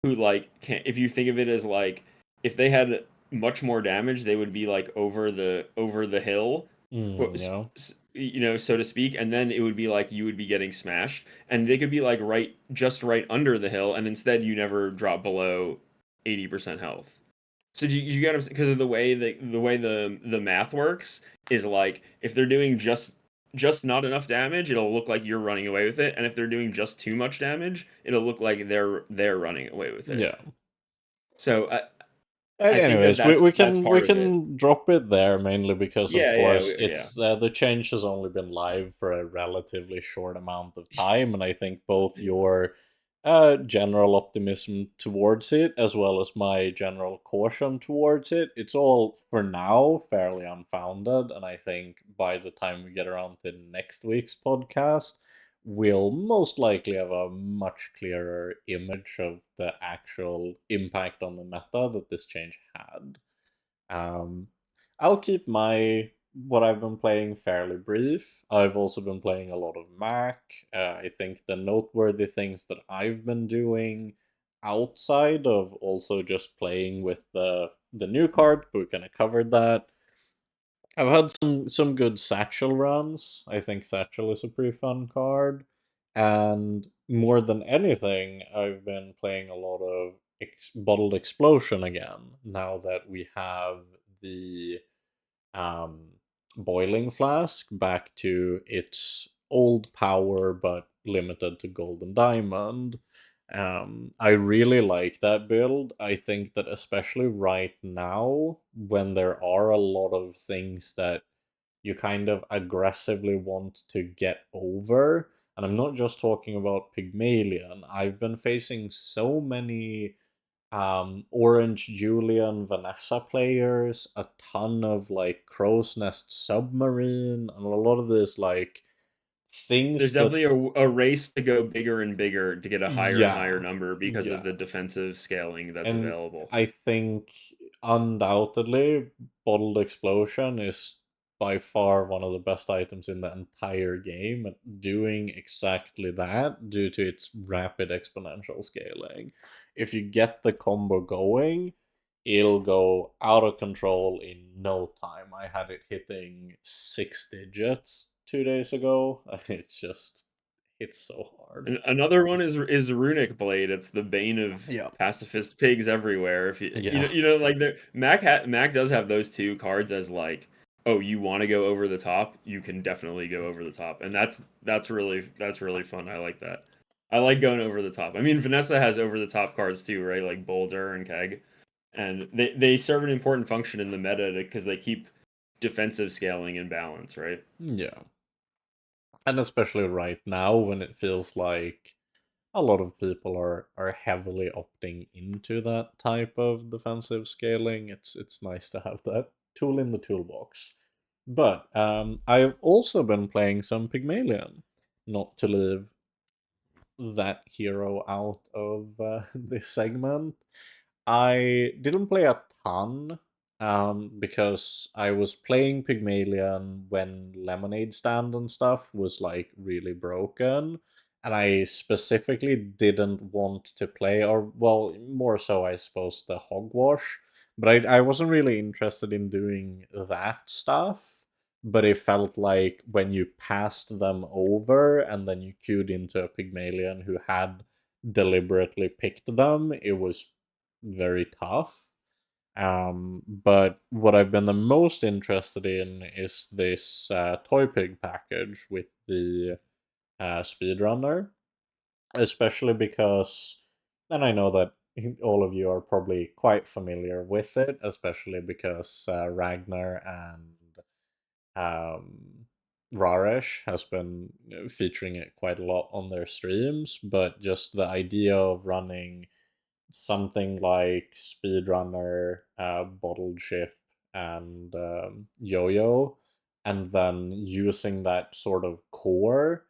like can, if you think of it as like, if they had much more damage, they would be like over the hill, Yeah. so to speak, and then it would be like you would be getting smashed, and they could be like just right under the hill, and instead you never drop below 80% health. So do you get what I'm saying? Because of the way the math works is like if they're doing just not enough damage, it'll look like you're running away with it, and if they're doing just too much damage, it'll look like they're running away with it. Yeah. So I think that Anyways, we that's can we part of it. can drop it there mainly because of course Yeah. it's the change has only been live for a relatively short amount of time, and I think both Yeah. your general optimism towards it as well as my general caution towards it, it's all for now fairly unfounded, and I think by the time we get around to next week's podcast, we'll most likely have a much clearer image of the actual impact on the meta that this change had. Um, I'll keep my what I've been playing fairly brief. I've also been playing a lot of Mac. I think the noteworthy things that I've been doing outside of also just playing with the new card, but we kind of covered that. I've had some good Satchel runs. I think Satchel is a pretty fun card. And more than anything, I've been playing a lot of Bottled Explosion again, now that we have the um, Boiling Flask back to its old power but limited to Gold and Diamond. I really like that build. I think that especially right now, when there are a lot of things that you kind of aggressively want to get over, And I'm not just talking about Pygmalion. I've been facing so many Orange Julian Vanessa players, a ton of like Crow's Nest Submarine, and a lot of this like There's things that definitely a race to go bigger and bigger to get a higher and higher yeah, number because of yeah. the defensive scaling that's And available. I think undoubtedly Bottled Explosion is by far one of the best items in the entire game at doing exactly that due to its rapid exponential scaling. If you get the combo going, it'll go out of control in no time. I had it hitting 6 digits 2 days ago. It's just hits so hard. And another one is Runic Blade. It's the bane of Yeah. pacifist pigs everywhere. If Yeah. like Mac does have those two cards as like, oh, you want to go over the top, you can definitely go over the top, and that's really fun. I like that. I like going over the top. I mean, Vanessa has over the top cards too, right? Like Boulder and Keg, and they serve an important function in the meta because they keep defensive scaling in balance, right? Yeah. And especially right now when it feels like a lot of people are heavily opting into that type of defensive scaling, it's nice to have that tool in the toolbox. But I've also been playing some Pygmalion, not to leave that hero out of this segment. I didn't play a ton because I was playing Pygmalion when Lemonade Stand and stuff was like really broken. And I specifically didn't want to play, or well, more so, I suppose, the Hogwash. But I wasn't really interested in doing that stuff. But it felt like when you passed them over and then you queued into a Pygmalion who had deliberately picked them, it was very tough. But what I've been the most interested in is this Toy Pig package with the speedrunner, especially because, and I know that all of you are probably quite familiar with it, especially because Ragnar and Raresh has been featuring it quite a lot on their streams, but just the idea of running something like Speedrunner, Bottled Ship, and Yo-Yo, and then using that sort of core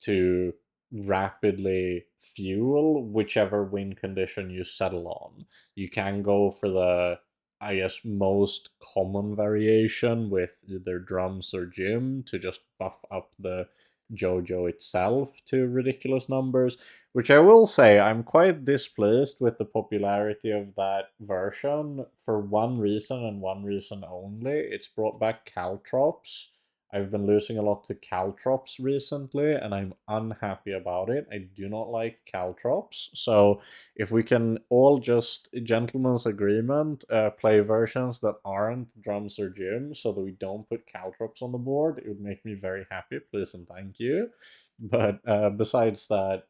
to rapidly fuel whichever win condition you settle on. You can go for the, I guess, most common variation with either drums or Jim to just buff up the JoJo itself to ridiculous numbers, which I will say I'm quite displeased with the popularity of that version for one reason and one reason only. It's brought back Caltrops. I've been losing a lot to Caltrops recently, and I'm unhappy about it. I do not like Caltrops. So if we can all just, gentlemen's agreement, play versions that aren't drums or Jim so that we don't put Caltrops on the board, it would make me very happy. Please and thank you. But besides that,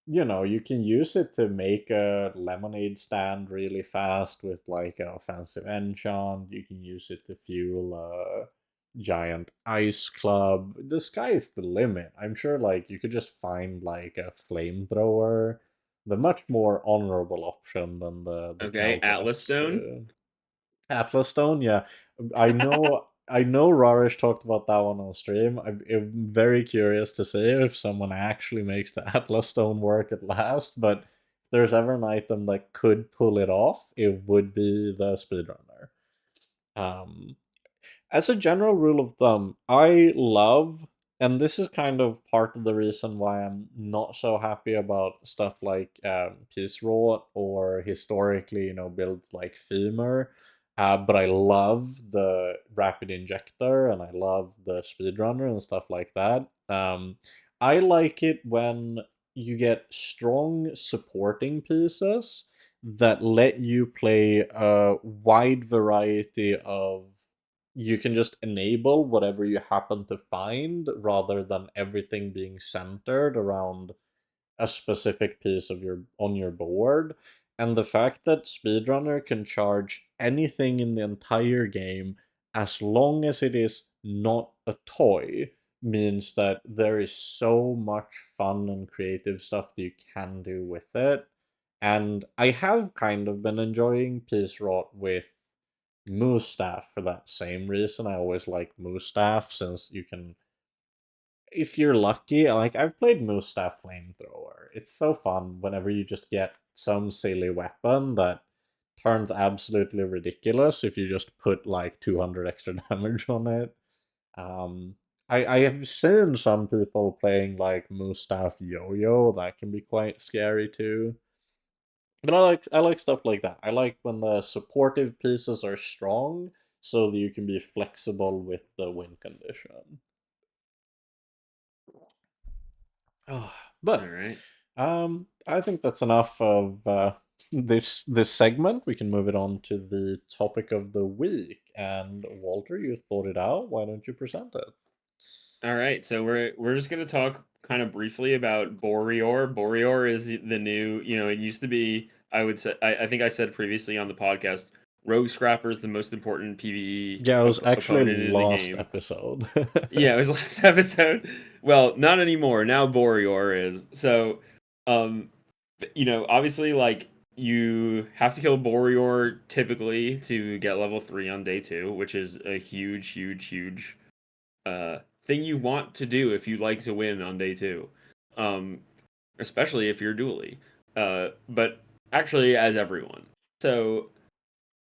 you can use it to make a lemonade stand really fast with like an offensive enchant. You can use it to fuel a giant ice club. The sky is the limit. I'm sure like you could just find like a flamethrower, the much more honorable option than the Okay, Atlas Caltrops Stone. to Atlas Stone. Yeah, I know Rarish talked about that one on stream. I'm very curious to see if someone actually makes the Atlas Stone work at last, but if there's ever an item that could pull it off, it would be the Speedrunner. Um, as a general rule of thumb, I love, and this is kind of part of the reason why I'm not so happy about stuff like Peace Wrought or historically, builds like Femur. But I love the Rapid Injector and I love the Speedrunner and stuff like that. I like it when you get strong supporting pieces that let you play a wide variety of, you can just enable whatever you happen to find rather than everything being centered around a specific piece of your board. And the fact that Speedrunner can charge anything in the entire game as long as it is not a toy means that there is so much fun and creative stuff that you can do with it. And I have kind of been enjoying Peace Rot with Moose Staff for that same reason. I always like Moose Staff since you can, if you're lucky, like I've played Moose Staff Flamethrower. It's so fun whenever you just get some silly weapon that turns absolutely ridiculous if you just put like 200 extra damage on it. Um, I have seen some people playing like Mustafa Yo-Yo. That can be quite scary too. But I like stuff like that. I like when the supportive pieces are strong, so that you can be flexible with the win condition. Oh, but All right. I think that's enough of this segment. We can move it on to the topic of the week. And Walter, you thought it out. Why don't you present it? All right, so we're just gonna talk kind of briefly about Boreor. Boreor is the new, it used to be, I would say, I think I said previously on the podcast, Rogue Scrapper is the most important PvE Yeah, it was actually opponent in the last game. episode. Yeah, it was last episode. Well, not anymore. Now Boreor is. So, um, obviously, like you have to kill Boreor typically to get level 3 on day 2, which is a huge, huge, huge thing you want to do if you like to win on day 2, um, especially if you're Dooley. But actually, as everyone. So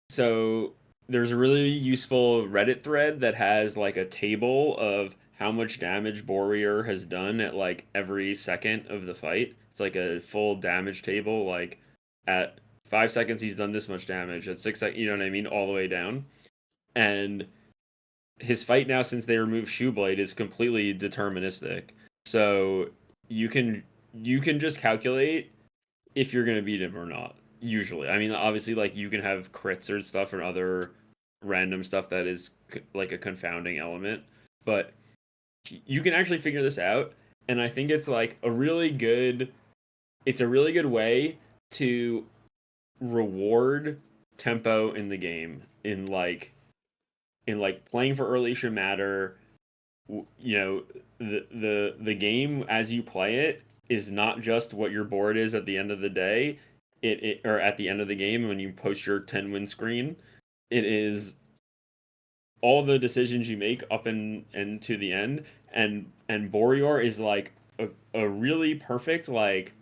so there's a really useful Reddit thread that has like a table of how much damage Boreor has done at like every second of the fight. It's like a full damage table. Like at 5 seconds, he's done this much damage. At 6 seconds, you know what I mean, all the way down. And his fight now, since they removed Shoeblade, is completely deterministic. So you can just calculate if you're gonna beat him or not. Usually, I mean, obviously, like you can have crits or stuff or other random stuff that is like a confounding element, but you can actually figure this out. And I think it's like a really good. It's a really good way to reward tempo in the game in like playing for early should matter. The game as you play it is not just what your board is at the end of the day, it or at the end of the game when you post your 10 win screen. It is all the decisions you make up and to the end. And Boreor is like a really perfect like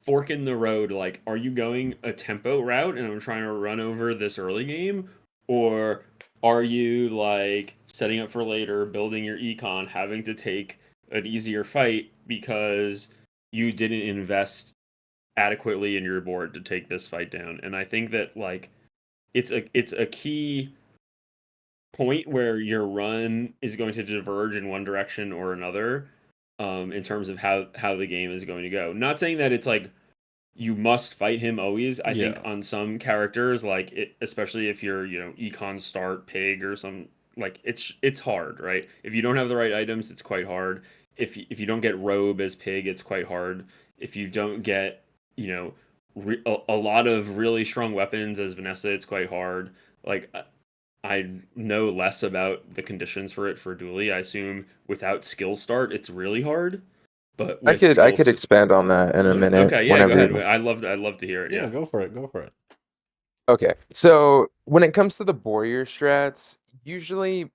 fork in the road. Like, are you going a tempo route and I'm trying to run over this early game, or are you like setting up for later, building your econ, having to take an easier fight because you didn't invest adequately in your board to take this fight down? And I think that like it's a key point where your run is going to diverge in one direction or another, in terms of how the game is going to go. Not saying that it's like you must fight him always. I think Yeah. on some characters, like especially if you're, econ start pig or some, like it's hard, right? If you don't have the right items, it's quite hard. If you don't get robe as pig, it's quite hard. If you don't get, a lot of really strong weapons as Vanessa, it's quite hard. Like I know less about the conditions for it for Dooley. I assume without skill start, it's really hard. But I with could skills, expand on that in a Yeah. minute okay, yeah, go whenever ahead. you. I'd love to hear it. Yeah, Yeah. go for it. Go for it. Okay, so when it comes to the Borear strats, usually,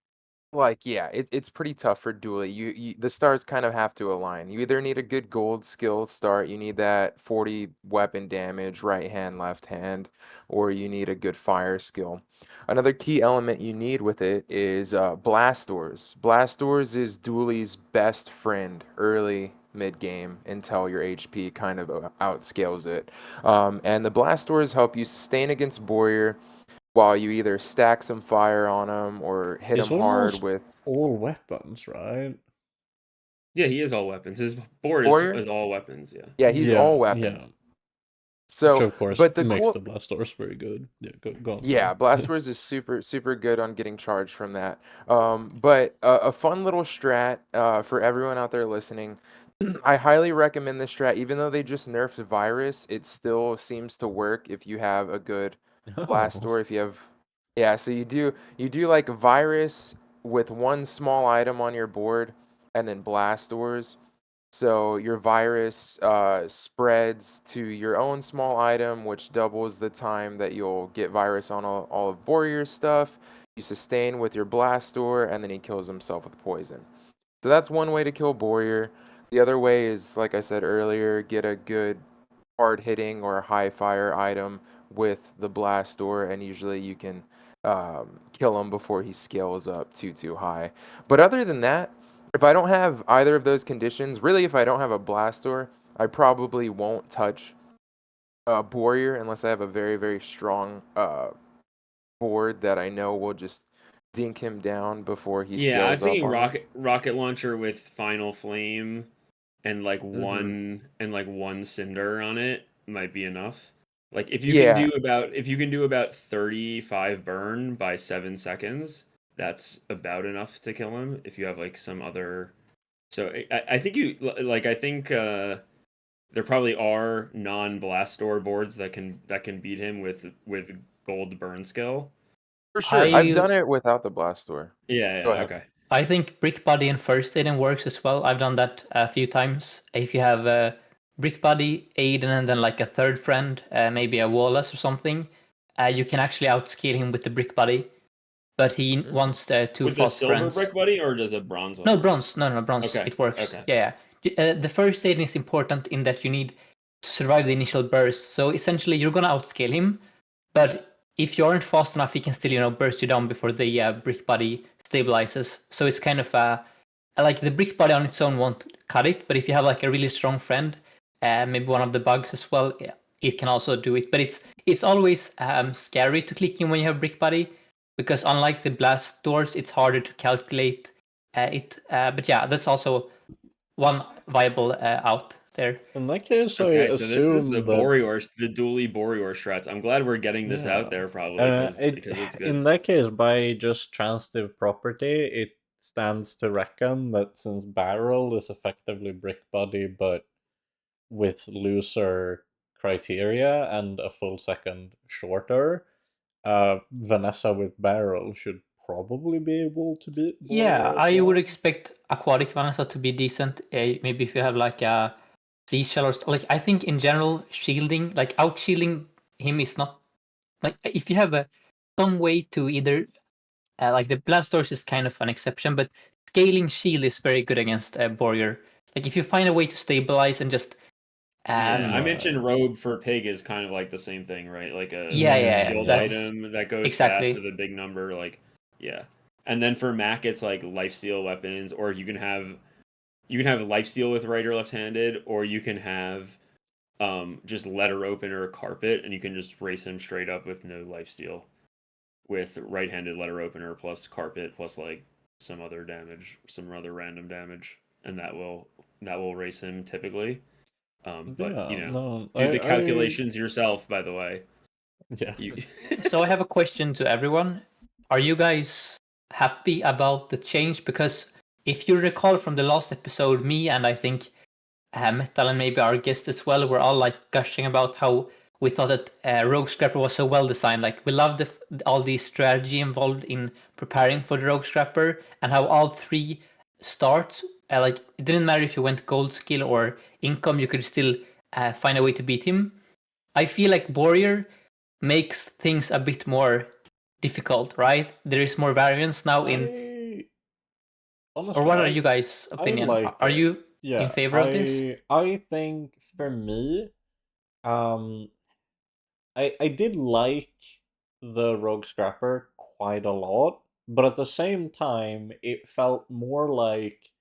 like, yeah, it's pretty tough for Dooley. The stars kind of have to align. You either need a good gold skill start, you need that 40 weapon damage, right hand, left hand, or you need a good fire skill. Another key element you need with it is blast doors. Blast doors is Dooley's best friend early mid game until your HP kind of outscales it. And the blast doors help you sustain against Borear while you either stack some fire on him or hit It's him hard almost with all weapons, right? Yeah, he is all weapons. His board is, Borear. is all weapons. Yeah. Yeah, he's all Yeah, yeah. weapons. Which So, of course but the makes cool, the Blastors very good. Yeah, go on, sorry. yeah, Blast Doors is super good on getting charged from that. But a fun little strat for everyone out there listening. I highly recommend this strat, even though they just nerfed Virus, it still seems to work if you have a good blast Oh. door. If you have, yeah, so you do like Virus, with one small item on your board and then blast doors. So your virus spreads to your own small item, which doubles the time that you'll get virus on all of Borier's stuff. You sustain with your blast door, and then he kills himself with poison. So that's one way to kill Borier. The other way is, like I said earlier, get a good hard hitting or high fire item with the blast door, and usually you can kill him before he scales up too high. But other than that, if I don't have either of those conditions, really, if I don't have a blast door, I probably won't touch Borier unless I have a very strong board that I know will just dink him down before he Yeah, I was scales up thinking on me. rocket launcher with final flame and like Mm-hmm. one cinder on it might be enough. Like Yeah, if you can do about 35 burn by 7 seconds, that's about enough to kill him. If you have like some other, so I think I think there probably are non blast door boards that can beat him with gold burn skill. for sure. I've I done it without the blast door. Go Yeah, ahead. okay. I think Brick Buddy and First Aiden works as well. I've done that a few times. If you have Brick Buddy, Aiden, and then like a third friend, maybe a Wallace or something, you can actually outscale him with the Brick Buddy. But he wants two With the fast silver friends. brick buddy, or does a bronze one No, work? bronze. No, bronze. Okay, It works. okay. Yeah. The first Aiden is important in that you need to survive the initial burst. So essentially, you're gonna outscale him, but if you aren't fast enough, he can still burst you down before the Brick Buddy stabilizes. So it's kind of like the Brick Buddy on its own won't cut it, but if you have like a really strong friend, maybe one of the bugs as well, it can also do it. But it's always scary to click in when you have Brick Buddy, because unlike the blast doors, it's harder to calculate it. But yeah, that's also one viable out there. In that case, I Okay, so this is the assume that the Dooley Borior strats. I'm glad we're getting this yeah, out there probably it because it's in good. that case by just transitive property, it stands to reckon that since barrel is effectively brick body, but with looser criteria and a full second shorter, Vanessa with barrel should probably be able to beat Yeah, Borier as I would well. expect Aquatic Vanessa to be decent. Maybe if you have like a seashell or like I think in general shielding, like out shielding him is not like if you have some way to either like the blast doors is kind of an exception, but scaling shield is very good against Borier. Like if you find a way to stabilize and just Yeah, I um mentioned Right. robe for pig is kind of like the same thing, right? Like a yeah, skilled Yeah. that's item that goes fast exactly. with a big number, like yeah. And then for Mac, it's like lifesteal weapons, or you can have lifesteal with right or left handed, or you can have just letter opener carpet, and you can just race him straight up with no lifesteal with right handed letter opener plus carpet plus like some other damage, some other random damage, and that will race him typically. But Yeah, no, do the I calculations yourself. By the way, yeah. you So I have a question to everyone. Are you guys happy about the change? Because if you recall from the last episode, me and I think Metal and maybe our guest as well were all like gushing about how we thought that Rogue Scrapper was so well designed. Like we loved all the strategy involved in preparing for the Rogue Scrapper and how all three starts. Like it didn't matter if you went gold skill or income, you could still find a way to beat him. I feel like Warrior makes things a bit more difficult, right? There is more variance now in. I Or honestly what are you guys' I opinion? like Are it. you in Yeah, favor of this? I think for me, um I did like the Rogue Scrapper quite a lot, but at the same time, it felt more like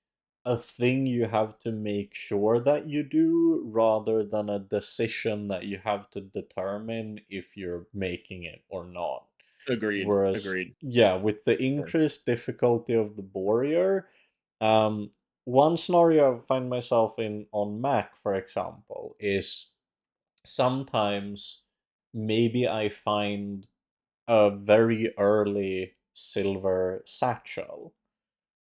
a thing you have to make sure that you do rather than a decision that you have to determine if you're making it or not. Whereas, agreed. yeah, with the Sure. increased difficulty of the warrior, um, one scenario I find myself in on Mac, for example, is sometimes maybe I find a very early silver satchel.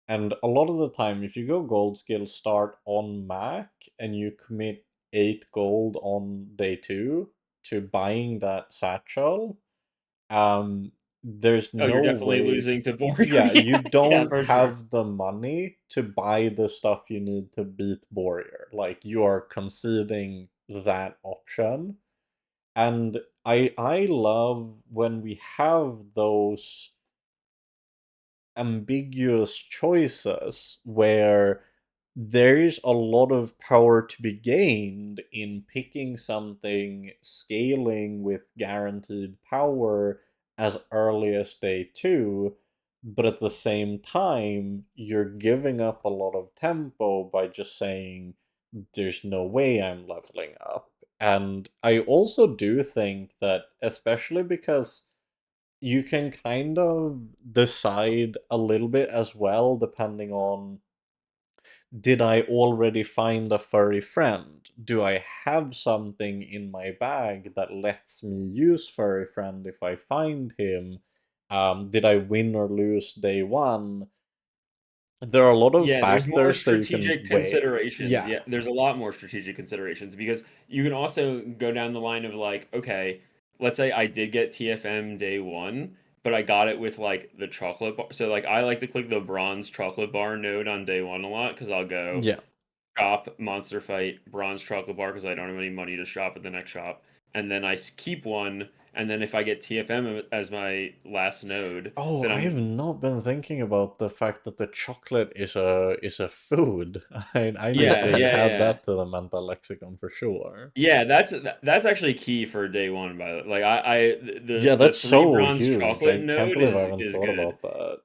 And a lot of the time, if you go gold skill start on Mac and you commit 8 gold on day 2 to buying that satchel, um, there's Oh, you're no definitely way. losing to Boreal. Yeah, you Yeah, don't for sure. have the money to buy the stuff you need to beat Warrior. Like, you are conceding that option. And I love when we have those ambiguous choices where there's a lot of power to be gained in picking something scaling with guaranteed power as early as day 2, but at the same time, you're giving up a lot of tempo by just saying, there's no way I'm leveling up. And I also do think that, especially because you can kind of decide a little bit as well, depending on, did I already find a furry friend? Do I have something in my bag that lets me use furry friend if I find him? Did I win or lose day 1? There are a lot of Yeah, there's more factors that you can strategic weigh. considerations. Yeah. Yeah, there's a lot more strategic considerations because you can also go down the line of like, okay, let's say I did get TFM day 1, but I got it with like the chocolate bar. So like I like to click the bronze chocolate bar node on day 1 a lot because I'll go Yeah. shop, monster fight, bronze chocolate bar because I don't have any money to shop at the next shop, and then I keep one, and then if I get TFM as my last node, Oh, then I have I'm not been thinking about the fact that the chocolate is a food. I need yeah, to yeah, add yeah. that to the mental lexicon for sure. Yeah, that's actually key for day 1, by the like Yeah, the that's 3 so bronze huge. chocolate I can't node believe I haven't is thought good. about that.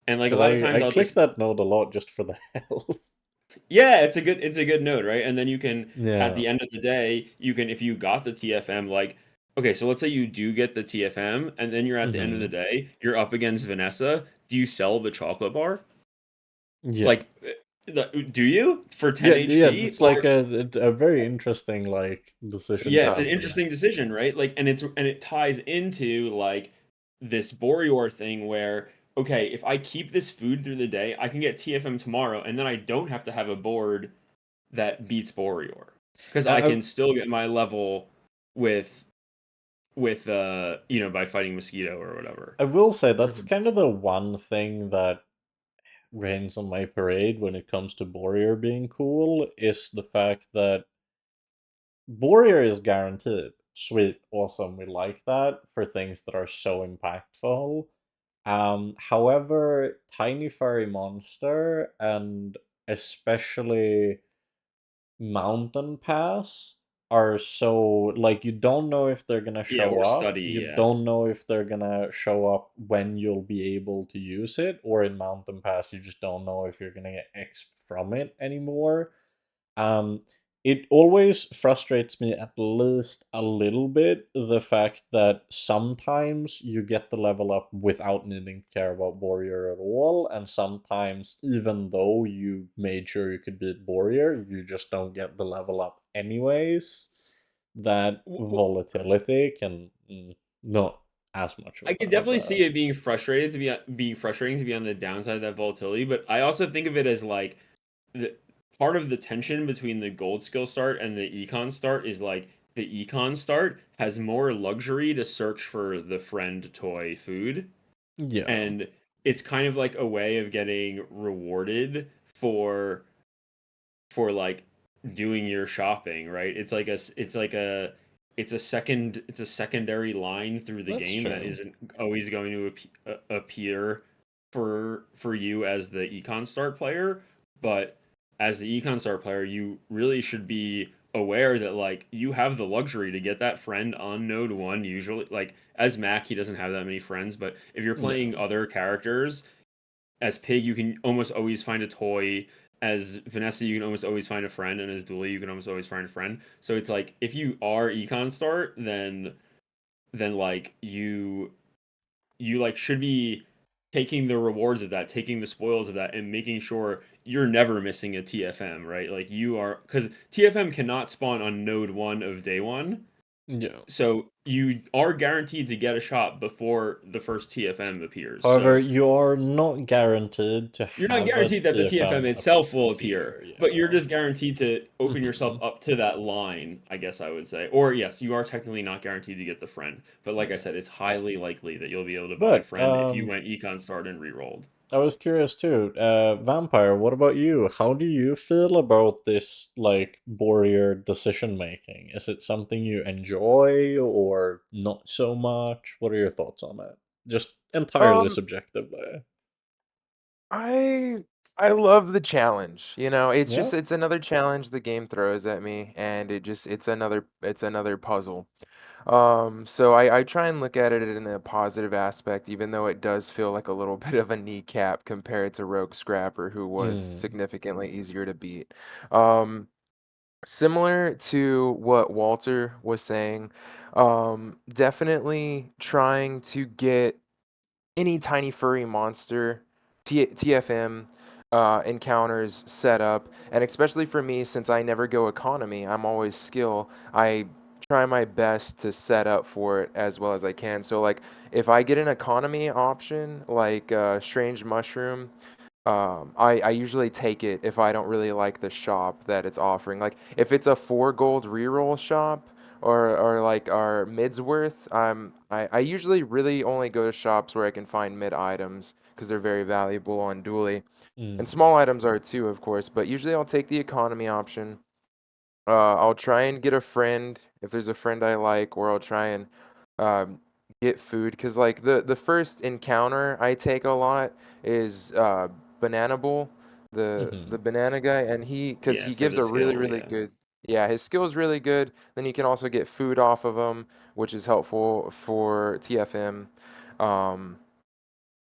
And like a Because lot of times I I'll click just that node a lot just for the health. yeah, it's a good node, right? And then you can at Yeah. the end of the day, you can if you got the TFM like okay, so let's say you do get the TFM and then you're at the end of the Hmm. day, you're up against Vanessa. Do you sell the chocolate bar? Yeah. Like do you for 10 Yeah, HP that's like or a very interesting like decision yeah, to it's an have to interesting make. decision, right? Like, and it ties into like this Boreor thing where okay, if I keep this food through the day, I can get TFM tomorrow, and then I don't have to have a board that beats Boreor because I I, can still get my level with you know by fighting mosquito or whatever. I will say that's Mhm. kind of the one thing that rains on my parade when it comes to Warrior being cool is the fact that Warrior is guaranteed. Sweet, awesome, we like that for things that are so impactful. However, Tiny Furry Monster and especially Mountain Pass are so like you don't know if they're gonna Yeah, show or up. study. You Yeah. don't know if they're gonna show up when you'll be able to use it, or in Mountain Pass, you just don't know if you're gonna get X from it anymore. Um, it always frustrates me at least a little bit the fact that sometimes you get the level up without needing to care about Warrior at all, and sometimes even though you made sure you could beat Warrior, you just don't get the level up anyways. That volatility can not as much of I a could fan of definitely that. see it being frustrating to be on the downside of that volatility, but I also think of it as like the part of the tension between the gold skill start and the econ start is like the econ start has more luxury to search for the friend toy food, Yeah, and it's kind of like a way of getting rewarded for like doing your shopping, right? It's a secondary line through the that's game that true. isn't always going to appear for you as the econ start player, but as the econ start player, you really should be aware that like you have the luxury to get that friend on node 1 usually. Like as Mac, he doesn't have that many friends, but if you're Yeah. playing other characters as Pig, you can almost always find a toy. As Vanessa, you can almost always find a friend, and as Dooley, you can almost always find a friend. So it's like if you are econ start, then like you like should be taking the rewards of that, taking the spoils of that, and making sure you're never missing a TFM, right? Like you are because TFM cannot spawn on node 1 of day 1, Yeah. So you are guaranteed to get a shot before the first TFM appears. However, So you are not guaranteed to you're not have a guaranteed that the TFM TFM itself will appear. appear, Yeah. but you're just guaranteed to open yourself Mhm. up to that line, I guess I would say. Or yes, you are technically not guaranteed to get the friend, but like I said, it's highly likely that you'll be able to buy But friend if you went econ start and rerolled. I was curious too. Vampire, what about you? How do you feel about this like Warrior decision making? Is it something you enjoy or not so much? What are your thoughts on it? Just entirely Um, subjectively. I I love the challenge. You know, it's Yeah. just it's another challenge the game throws at me, and it's another puzzle. So I try and look at it in a positive aspect, even though it does feel like a little bit of a kneecap compared to Rogue Scrapper, who was Mm. significantly easier to beat. Um, Similar to what Walter was saying, definitely trying to get any tiny furry monster TFM encounters set up, and especially for me, since I never go economy, I'm always skill. I try my best to set up for it as well as I can. So like, if I get an economy option like Strange Mushroom, I usually take it if I don't really like the shop that it's offering. Like if it's a 4 gold reroll shop or like our mids worth, I usually really only go to shops where I can find mid items because they're very valuable on Dooley. And Mm. small items are too, of course, but usually I'll take the economy option. I'll try and get a friend if there's a friend I like, or I'll try and um, get food. Cause like the first encounter I take a lot is Banana Bull, the Hmm. banana guy, and cause Yeah, he for gives the a really skill, really yeah. good. Yeah, his skill is really good. Then you can also get food off of him, which is helpful for TFM. Um,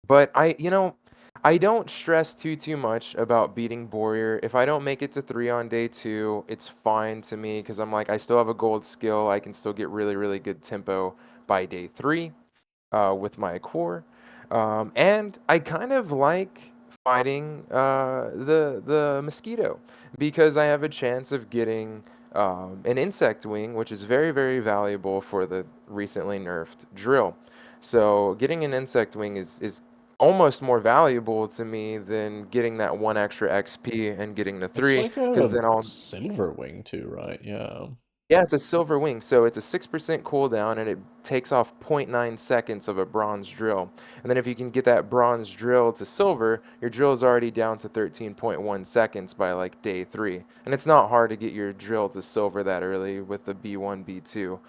but I don't stress too much about beating Warrior. If I don't make it to 3 on day 2, it's fine to me because I'm like I still have a gold skill. I can still get really really good tempo by day 3 with my core. And I kind of like fighting the mosquito because I have a chance of getting an insect wing, which is very very valuable for the recently nerfed drill. So getting an insect wing is almost more valuable to me than getting that 1 extra XP and getting the It's 3, like because a then I'll silver wing too, right? Yeah. yeah, it's a silver wing, so it's a 6% cooldown and it takes off zero point 0.9 seconds of a bronze drill. And then if you can get that bronze drill to silver, your drill is already down to 13.1 seconds by like day 3. And it's not hard to get your drill to silver that early with the B1, B2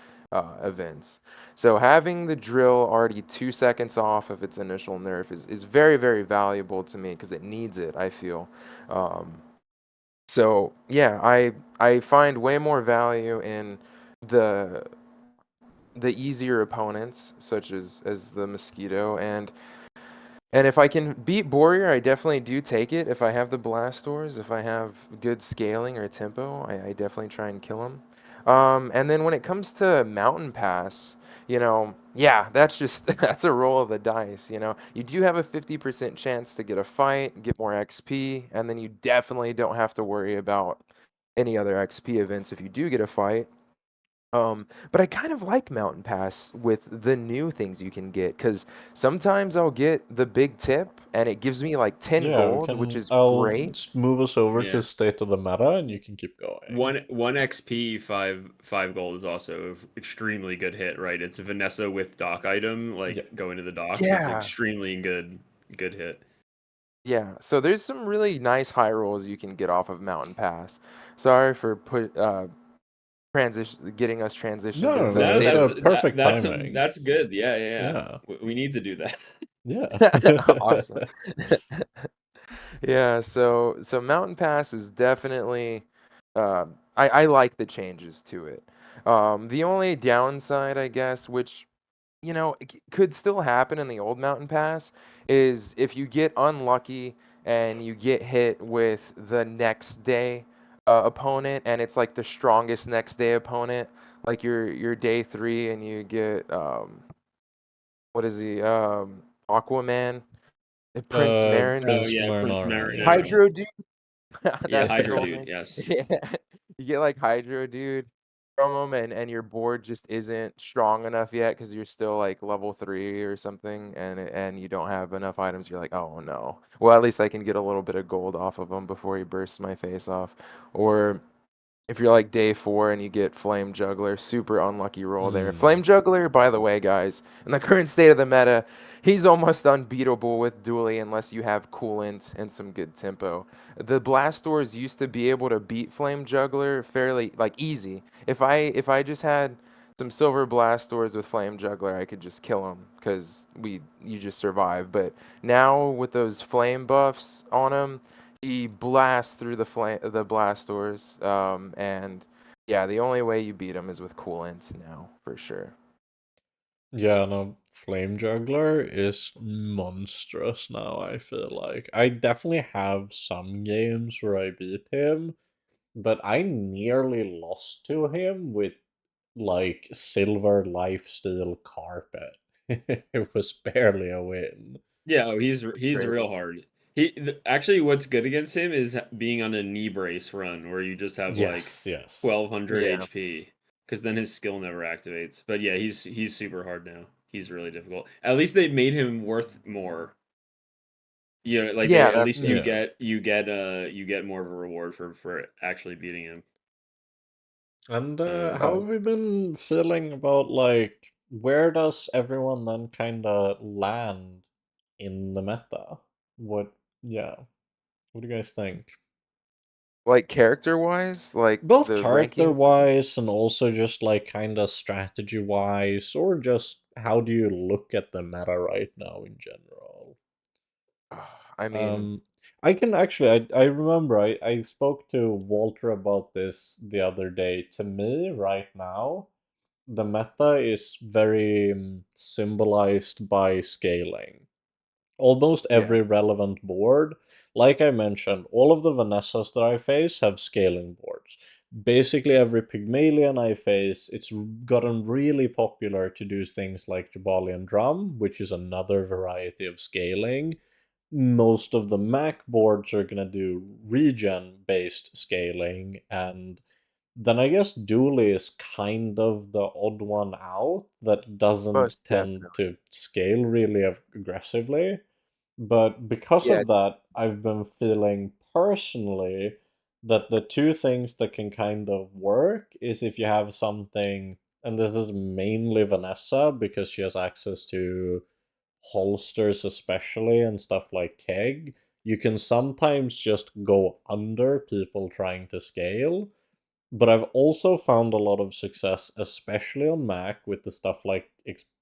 events. So having the drill already 2 seconds off of its initial nerf is very, very valuable to me because it needs it, I feel. Um, so yeah, I find way more value in the the easier opponents, such as the mosquito, and if I can beat Warrior, I definitely do take it. If I have the blast doors, if I have good scaling or tempo, I definitely try and kill him. And then when it comes to Mountain Pass, yeah, that's just that's a roll of the dice. You do have a 50% chance to get a fight, get more XP, and then you definitely don't have to worry about any other XP events if you do get a fight. But I kind of like Mountain Pass with the new things you can get, because sometimes I'll get the big tip and it gives me like 10 Yeah, we gold, which can. is I'll great. just move us over to Yeah. State of the Meta, and you can keep going. One XP, five gold is also extremely good hit, right? It's Vanessa with dock item, Yeah. like going to the docks. It's Yeah, extremely good hit. yeah. So there's some really nice high rolls you can get off of Mountain Pass. Sorry for getting us transitioned to No, the no, No, it's state that's a of. perfect timing. that's good. Yeah, yeah, yeah. Yeah. We need to do that. Yeah. Awesome. Yeah, so Mountain Pass is definitely I like the changes to it. The only downside, I guess, which could still happen in the old Mountain Pass, is if you get unlucky and you get hit with the next day opponent, and it's like the strongest next day opponent, like your day 3, and you get what is he, Aquaman, Prince Marin, Oh Prince yeah, Prince Marinara, yeah. Marinara. Hydro Dude. Yeah, That's his Hydro whole Dude. name. Yes. Yeah. You get like Hydro Dude, from them, and your board just isn't strong enough yet because you're still like level 3 or something, and you don't have enough items, you're like, oh no. Well, at least I can get a little bit of gold off of him before he bursts my face off. Or if you're like day 4 and you get Flame Juggler, super unlucky roll there. Flame Juggler, by the way, guys, in the current state of the meta, he's almost unbeatable with Dooley unless you have coolant and some good tempo. The Blast Doors used to be able to beat Flame Juggler fairly like easy. If I just had some silver Blast Doors with Flame Juggler, I could just kill him because you just survive. But now with those flame buffs on him, he blasts through the blast doors, and yeah, the only way you beat him is with coolant now, for sure. Yeah, no, Flame Juggler is monstrous now, I feel like. I definitely have some games where I beat him, but I nearly lost to him with, like, Silver Lifesteal Carpet. It was barely a win. Yeah, oh, he's Crazy. real hard. Actually, what's good against him is being on a knee brace run where you just have Yes, like yes. 1200 Yeah. HP, because then his skill never activates. But yeah, he's super hard now. He's really difficult. At least they made him worth more. You know, like Yeah, at that's least true. you get more of a reward for actually beating him. And how Oh, have we been feeling about, like, where does everyone then kind of land in the meta? Yeah, what do you guys think? like character-wise, like Both the rankings and stuff. character-wise and also just, like, kind of strategy-wise, or just how do you look at the meta right now in general? I mean, Um, I can actually, I remember I spoke to Walter about this the other day. To me, right now, the meta is very symbolized by scaling. Almost yeah, every relevant board, like I mentioned, all of the Vanessas that I face have scaling boards. Basically, every Pygmalion I face, it's gotten really popular to do things like Jabalian Drum, which is another variety of scaling. Most of the Mac boards are going to do regen based scaling, and then I guess Dooley is kind of the odd one out that doesn't most tend definitely. to scale really aggressively. But because Yeah, of that, I've been feeling personally that the two things that can kind of work is if you have something, and this is mainly Vanessa because she has access to holsters especially and stuff like keg, you can sometimes just go under people trying to scale. But I've also found a lot of success, especially on Mac, with the stuff like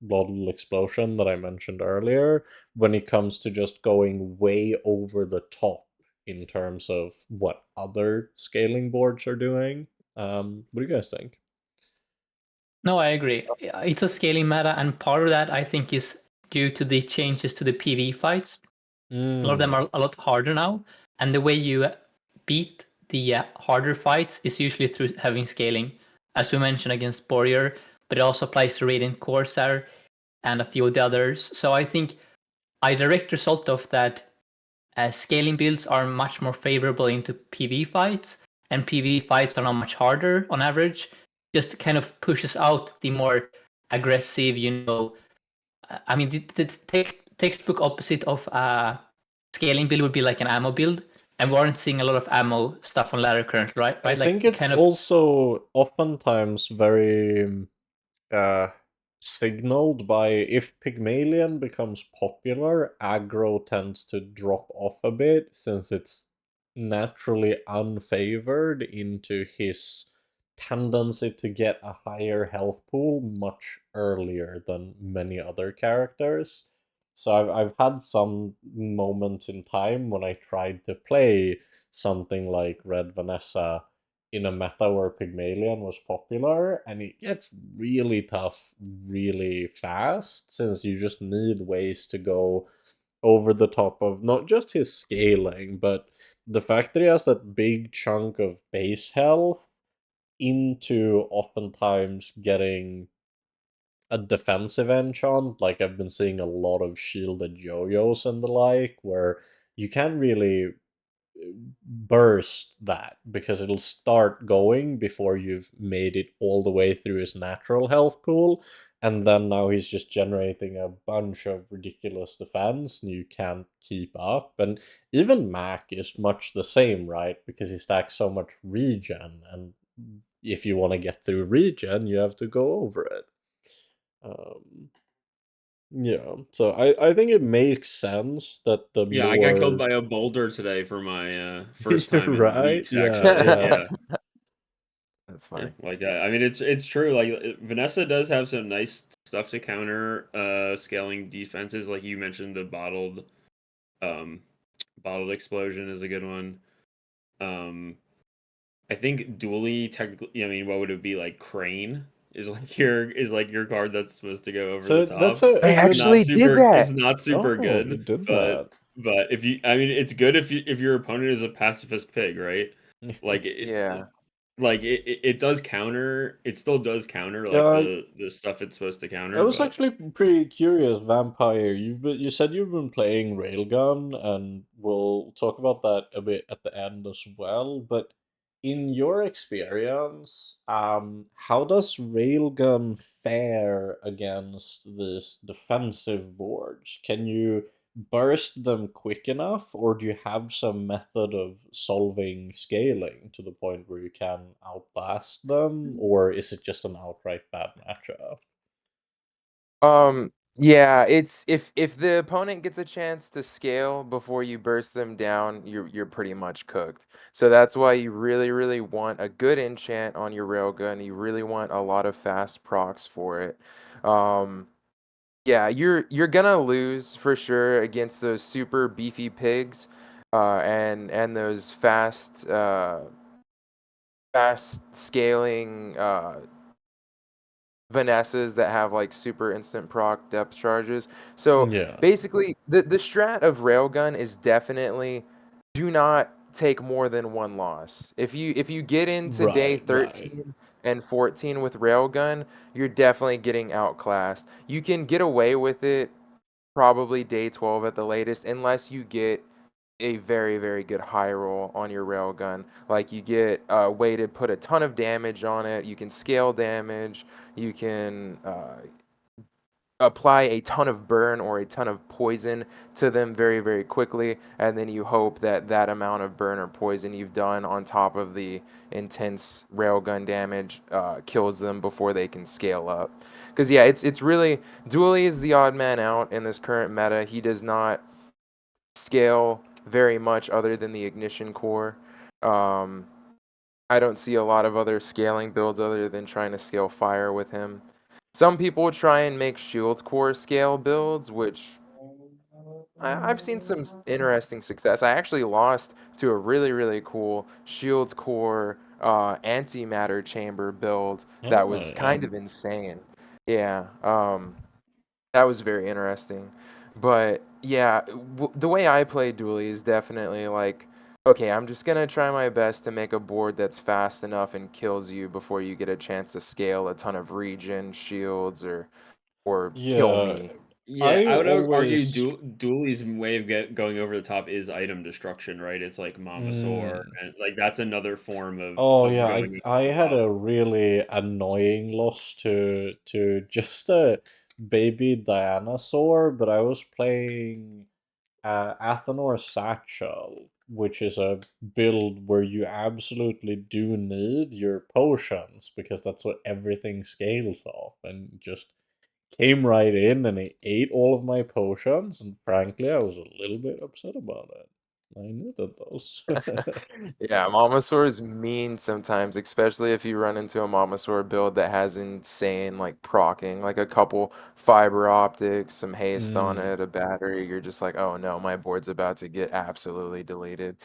Bloodle Explosion that I mentioned earlier, when it comes to just going way over the top in terms of what other scaling boards are doing. What do you guys think? No, I agree. It's a scaling meta, and part of that I think is due to the changes to the PV fights. A lot of them are a lot harder now, and the way you beat the harder fights is usually through having scaling, as we mentioned against Warrior, but it also applies to Radiant Corsair and a few of the others. So I think a direct result of that, scaling builds are much more favorable into PV fights, and PV fights are not much harder on average. Just kind of pushes out the more aggressive, I mean, the textbook opposite of scaling build would be like an ammo build, and we aren't seeing a lot of ammo stuff on ladder currently, right? I Right, think like kind it's of. also oftentimes very uh, signaled by if Pygmalion becomes popular, aggro tends to drop off a bit since it's naturally unfavored into his tendency to get a higher health pool much earlier than many other characters. So I've had some moments in time when I tried to play something like Red Vanessa in a meta where Pygmalion was popular, and it gets really tough really fast since you just need ways to go over the top of not just his scaling, but the fact that he has that big chunk of base health into oftentimes getting a defensive enchant. Like I've been seeing a lot of shielded yo-yos and the like, where you can't really burst that, because it'll start going before you've made it all the way through his natural health pool, and then now he's just generating a bunch of ridiculous defense and you can't keep up. And even Mac is much the same, right? Because he stacks so much regen, and if you want to get through regen, you have to go over it. Yeah, so I think it makes sense that the Yeah, I got killed more by a boulder today for my first time in right, weeks. yeah, Actually, yeah. That's yeah, funny. like I mean, it's true. Like Vanessa does have some nice stuff to counter scaling defenses. Like you mentioned, the um bottled explosion is a good one. I think Dooley technically. I mean, what would it be like? Crane is like your card that's supposed to go over the So that's top. I a It's good. not actually did super. It's that. not super Oh, you good, did but that. if you, I mean, it's good if your opponent is a pacifist pig, right? Like Yeah. it does counter. It still does counter like Yeah, the stuff it's supposed to I counter, was but actually pretty curious, Vampire. You said you've been playing Railgun, and we'll talk about that a bit at the end as well. But in your experience, how does Railgun fare against these defensive boards? Can you burst them quick enough, or do you have some method of solving scaling to the point where you can outlast them, or is it just an outright bad matchup? Yeah, it's if the opponent gets a chance to scale before you burst them down, you're pretty much cooked. So that's why you really want a good enchant on your railgun. You really want a lot of fast procs for it. Um, yeah, you're gonna lose for sure against those super beefy pigs, and those fast scaling Vanessas that have like super instant proc depth charges. So Yeah. basically, the strat of Railgun is definitely do not take more than one loss. If you get into day Right, right. 13 and 14 with Railgun, you're definitely getting outclassed. You can get away with it probably day 12 at the latest, unless you get a very good high roll on your railgun. Like you get a way to put a ton of damage on it. You can scale damage. You can apply a ton of burn or a ton of poison to them very quickly, and then you hope that that amount of burn or poison you've done on top of the intense railgun damage kills them before they can scale up. Because yeah, it's really Dooley is the odd man out in this current meta. He does not scale very much other than the ignition core. Um, I don't see a lot of other scaling builds other than trying to scale fire with him. Some people try and make shield core scale builds, which I've seen some interesting success. I actually lost to a really cool shield core antimatter chamber build that Oh, was yeah. kind of insane. Yeah, that was very interesting. But yeah, the way I play Dooley is definitely like, okay, I'm just gonna try my best to make a board that's fast enough and kills you before you get a chance to scale a ton of regen, shields, or kill Yeah, me. yeah, I I would argue always. Dooley's way of going over the top is item destruction, right? It's like Mama Sore, Mm. and like that's another form Oh of yeah, going I over the had top. a really annoying loss to just a baby dinosaur, but I was playing Athanor Satchel, which is a build where you absolutely do need your potions because that's what everything scales off, and just came right in and he ate all of my potions, and frankly, I was a little bit upset about it. I needed those. Yeah, Mamasaur is mean sometimes, especially if you run into a Mamasaur build that has insane like procking, like a couple fiber optics, some haste on Mm. it, a battery. You're just like, oh no, my board's about to get absolutely deleted.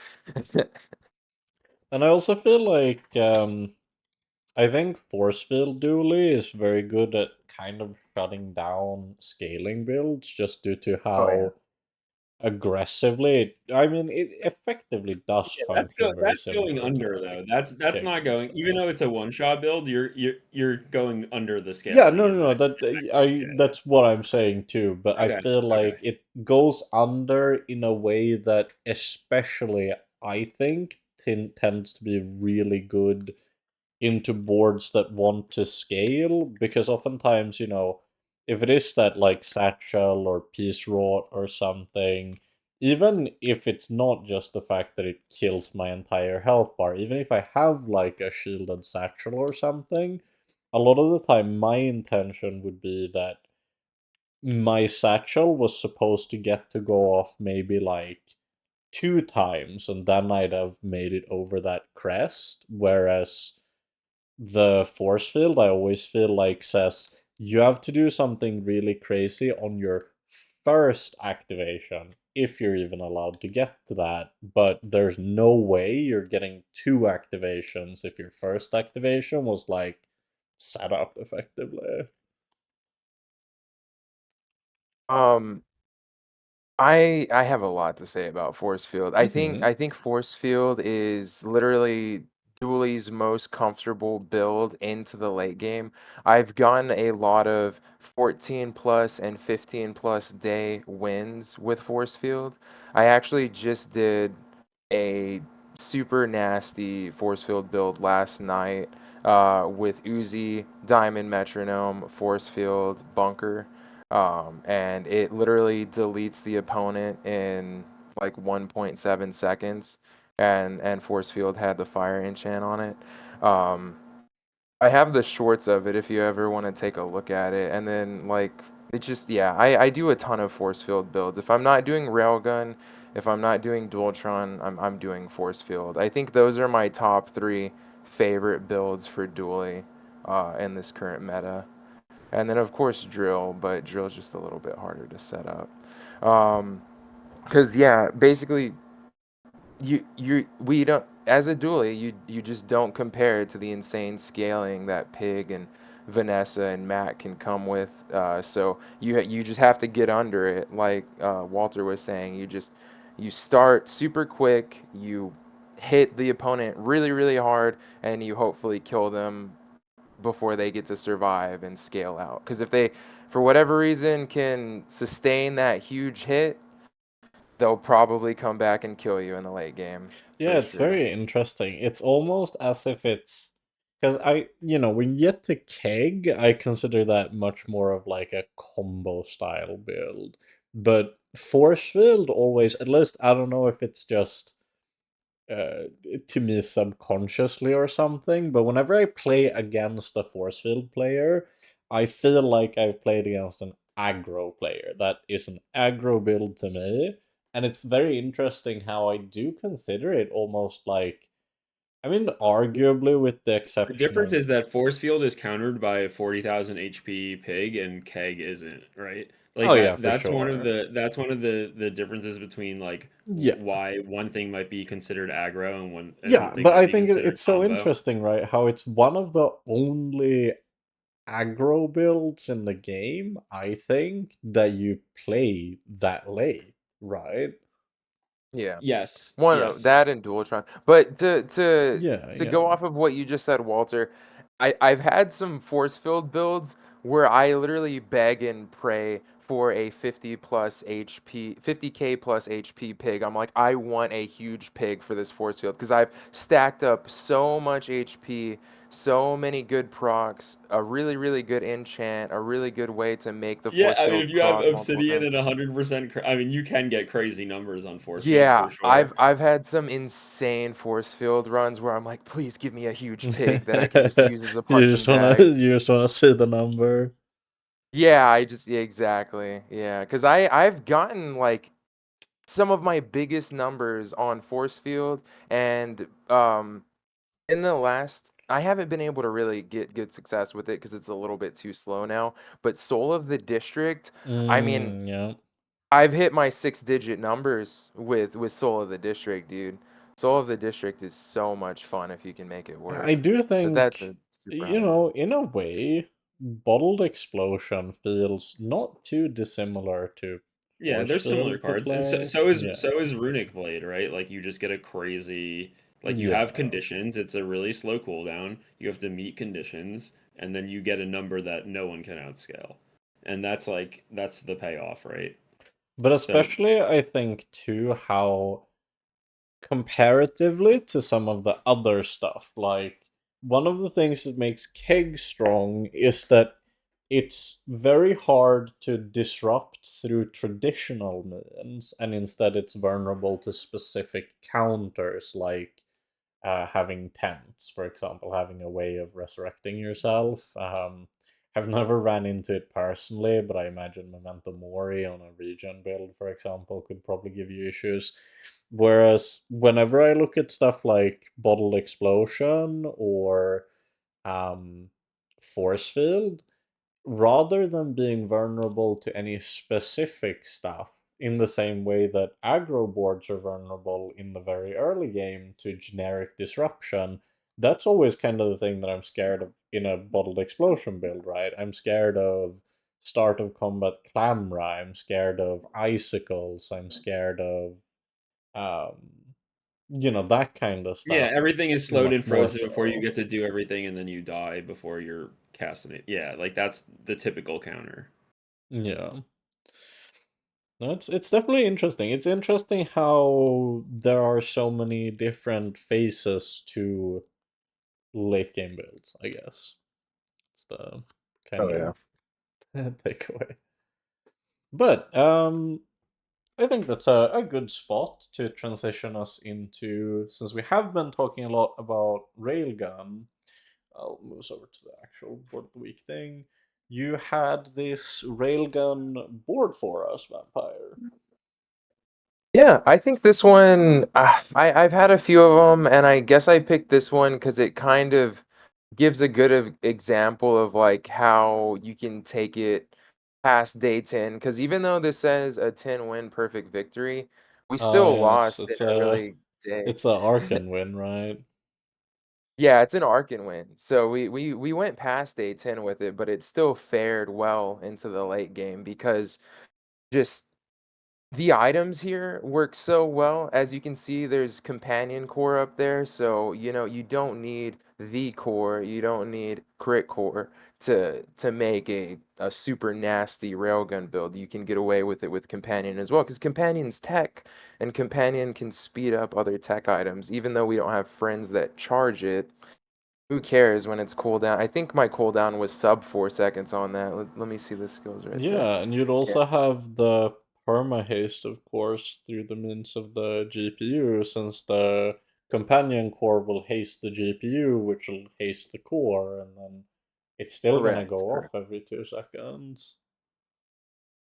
And I also feel like I think Forcefield Dooley is very good at kind of shutting down scaling builds just due to Oh yeah. how aggressively I mean it effectively does Yeah, function very that's going similar to under like though. That's not Kings going. and Even stuff. though it's a one shot build, you're going under the Yeah, scaling no, in no, no. that. That Yeah. that's what I'm saying too. But I Okay. feel Okay. like it goes under in a way that, especially I think, tends to be really good into boards that want to scale, because oftentimes, if it is that like satchel or piece wrought or something, even if it's not just the fact that it kills my entire health bar, even if I have like a shielded satchel or something, a lot of the time my intention would be that my satchel was supposed to get to go off maybe like 2 times, and then I'd have made it over that crest. Whereas the force field, I always feel like, says you have to do something really crazy on your first activation, if you're even allowed to get to that. But there's no way you're getting 2 activations if your first activation was like set up effectively. Um, I have a lot to say about force field. I think force field is literally Dooley's most comfortable build into the late game. I've gotten a lot of 14 plus and 15 plus day wins with force field. I actually just did a super nasty force field build last night with Uzi, Diamond Metronome, force field, bunker. And it literally deletes the opponent in like 1.7 seconds, and force field had the fire enchant on it. Um, I have the shorts of it if you ever want to take a look at it, and then like it just yeah, I do a ton of force field builds. If I'm not doing Railgun, if I'm not doing Dualtron, I'm doing force field. I think those are my top 3 favorite builds for Dooley in this current meta. And then of course drill, but drill's just a little bit harder to set up. Cause yeah, basically we don't, as a dually, you just don't compare it to the insane scaling that Pig and Vanessa and Matt can come with. So you just have to get under it, like Walter was saying. You start super quick, you hit the opponent really really hard, and you hopefully kill them before they get to survive and scale out. Because if they, for whatever reason, can sustain that huge hit, they'll probably come back and kill you in the late game. Yeah, For it's sure. very interesting. It's almost as if it's because when you get to keg, I consider that much more of like a combo style build. But force field always, at least I don't know if it's just uh, to me subconsciously or something, but whenever I play against a force field player, I feel like I've played against an aggro player. That is an aggro build to me, and it's very interesting how I do consider it almost like, I mean, arguably with the The exception difference of, is that force field is countered by a 40,000 HP pig and keg isn't, right? Like oh yeah, that for that's one of sure. the differences between like Yeah. why one thing might be considered aggro and one Yeah, thing but might I be think considered it's so combo. interesting, right? How it's one of the only aggro builds in the game, I think, that you play that late, right? Yeah. Yes. One of Yes. that and Dualtron. But Yeah, to yeah. go off of what you just said, Walter, I've had some force field builds where I literally beg and pray for a 50 plus HP, 50k plus HP pig. I'm like, I want a huge pig for this force field because I've stacked up so much HP, so many good procs, a really really good enchant, a really good way to make the Yeah, force I mean, field if you have proc multiple obsidian times. and 100%, I mean, you can get crazy numbers on force field Yeah, for sure. I've had some insane force field runs where I'm like, please give me a huge pig that I can just use as a punching bag. You just wanna see the number. Yeah, yeah, exactly. Yeah, because I've gotten like some of my biggest numbers on force field, and in the last, I haven't been able to really get good success with it because it's a little bit too slow now. But Soul of the District, I mean, Yeah. I've hit my 6-digit numbers with Soul of the District, dude. Soul of the District is so much fun if you can make it I work. do But that's think, a super high end. in a way, Bottled Explosion feels not too dissimilar to Yeah, Force they're similar Field to cards, and play. Yeah. so is Runic Blade, right? Like you just get a crazy, like you have Yeah. conditions. It's a really slow cooldown. You have to meet conditions, and then you get a number that no one can outscale, and that's the payoff, right? But So especially, I think, too, how comparatively to some of the other stuff. Like, one of the things that makes Keg strong is that it's very hard to disrupt through traditional means, and instead it's vulnerable to specific counters, like having tents, for example, having a way of resurrecting yourself. I've never ran into it personally, but I imagine Memento Mori on a regen build, for example, could probably give you issues. Whereas whenever I look at stuff like Bottled Explosion or um, Force Field, rather than being vulnerable to any specific stuff, in the same way that aggro boards are vulnerable in the very early game to generic disruption, that's always kind of the thing that I'm scared of in a Bottled Explosion build, right? I'm scared of start of combat Clamra, I'm scared of icicles, I'm scared of um that kind of Yeah, stuff everything is slowed much and more frozen before you so. get to do everything, and then you die before you're casting it. Yeah, like that's the typical counter. Yeah. No, it's definitely interesting. It's interesting how there are so many different phases to late game builds, I guess. It's the kind Oh yeah. of takeaway. But I think that's a good spot to transition us into, since we have been talking a lot about Railgun. I'll move us over to the actual board of the week thing. You had this Railgun board for us, Vampire. Yeah, I think this one, I've had a few of them, and I guess I picked this one because it kind of gives a good example of like how you can take it past day 10. Because even though this says a 10-win perfect victory, we Oh still yes, lost in a really day. it's a Arkan win, right? Yeah, it's an Arcan win. So we went past day 10 with it, but it still fared well into the late game because just the items here work so well. As you can see, there's companion core up there, so you don't need the core, you don't need crit core to make a super nasty railgun build. You can get away with it with companion as well, because companion's tech, and companion can speed up other tech items. Even though we don't have friends that charge it, who cares when it's cooldown? I think my cooldown was sub 4 seconds on that. Let me see the skills right there. Yeah, and you'd Yeah. also have the perma haste, of course, through the means of the GPU, since the companion core will haste the GPU, which will haste the core, and then it's still gonna Correct. go off Correct. every 2 seconds.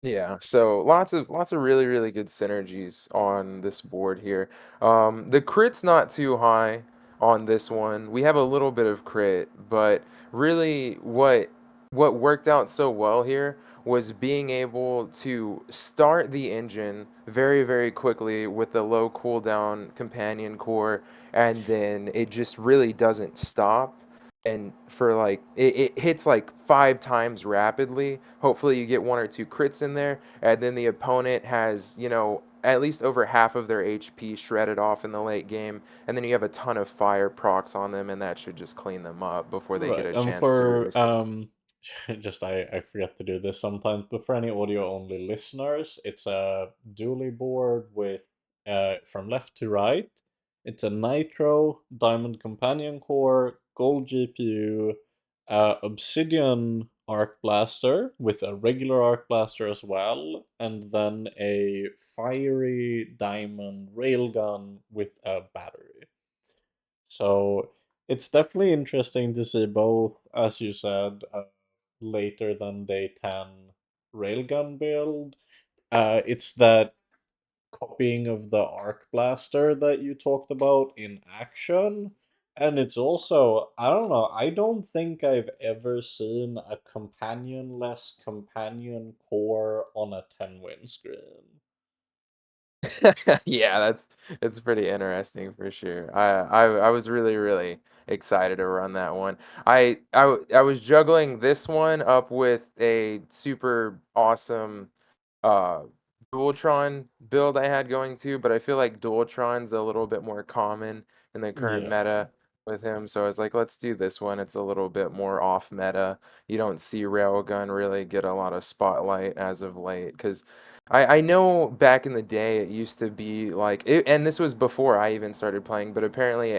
Yeah, so lots of really really good synergies on this board here. The crit's not too high on this one. We have a little bit of crit, but really what worked out so well here was being able to start the engine very very quickly with the low cooldown companion core, and then it just really doesn't stop. And for like it hits like 5 times rapidly. Hopefully you get 1 or 2 crits in there, and then the opponent has at least over half of their HP shredded off in the late game, and then you have a ton of fire procs on them, and that should just clean them up before they get Right, a and chance to for resist. just I forget to do this sometimes, but for any audio only listeners, it's a Dooley board with from left to right. It's a Nitro Diamond Companion Core, Gold GPU, Obsidian Arc Blaster with a regular Arc Blaster as well, and then a Fiery Diamond Railgun with a battery. So it's definitely interesting to see both, as you said, later than day 10 railgun build. It's that copying of the arc blaster that you talked about in action. And it's also, I don't know, I don't think I've ever seen a companionless companion core on a 10 win screen. Yeah, that's pretty interesting for sure. I was really really excited to run that one. I was juggling this one up with a super awesome uh Dualtron build I had going too, but I feel like Dualtron's a little bit more common in the current Yeah. meta with him. So I was like, let's do this one. It's a little bit more off meta. You don't see Railgun really get a lot of spotlight as of late because I know back in the day it used to be like, and this was before I even started playing, but apparently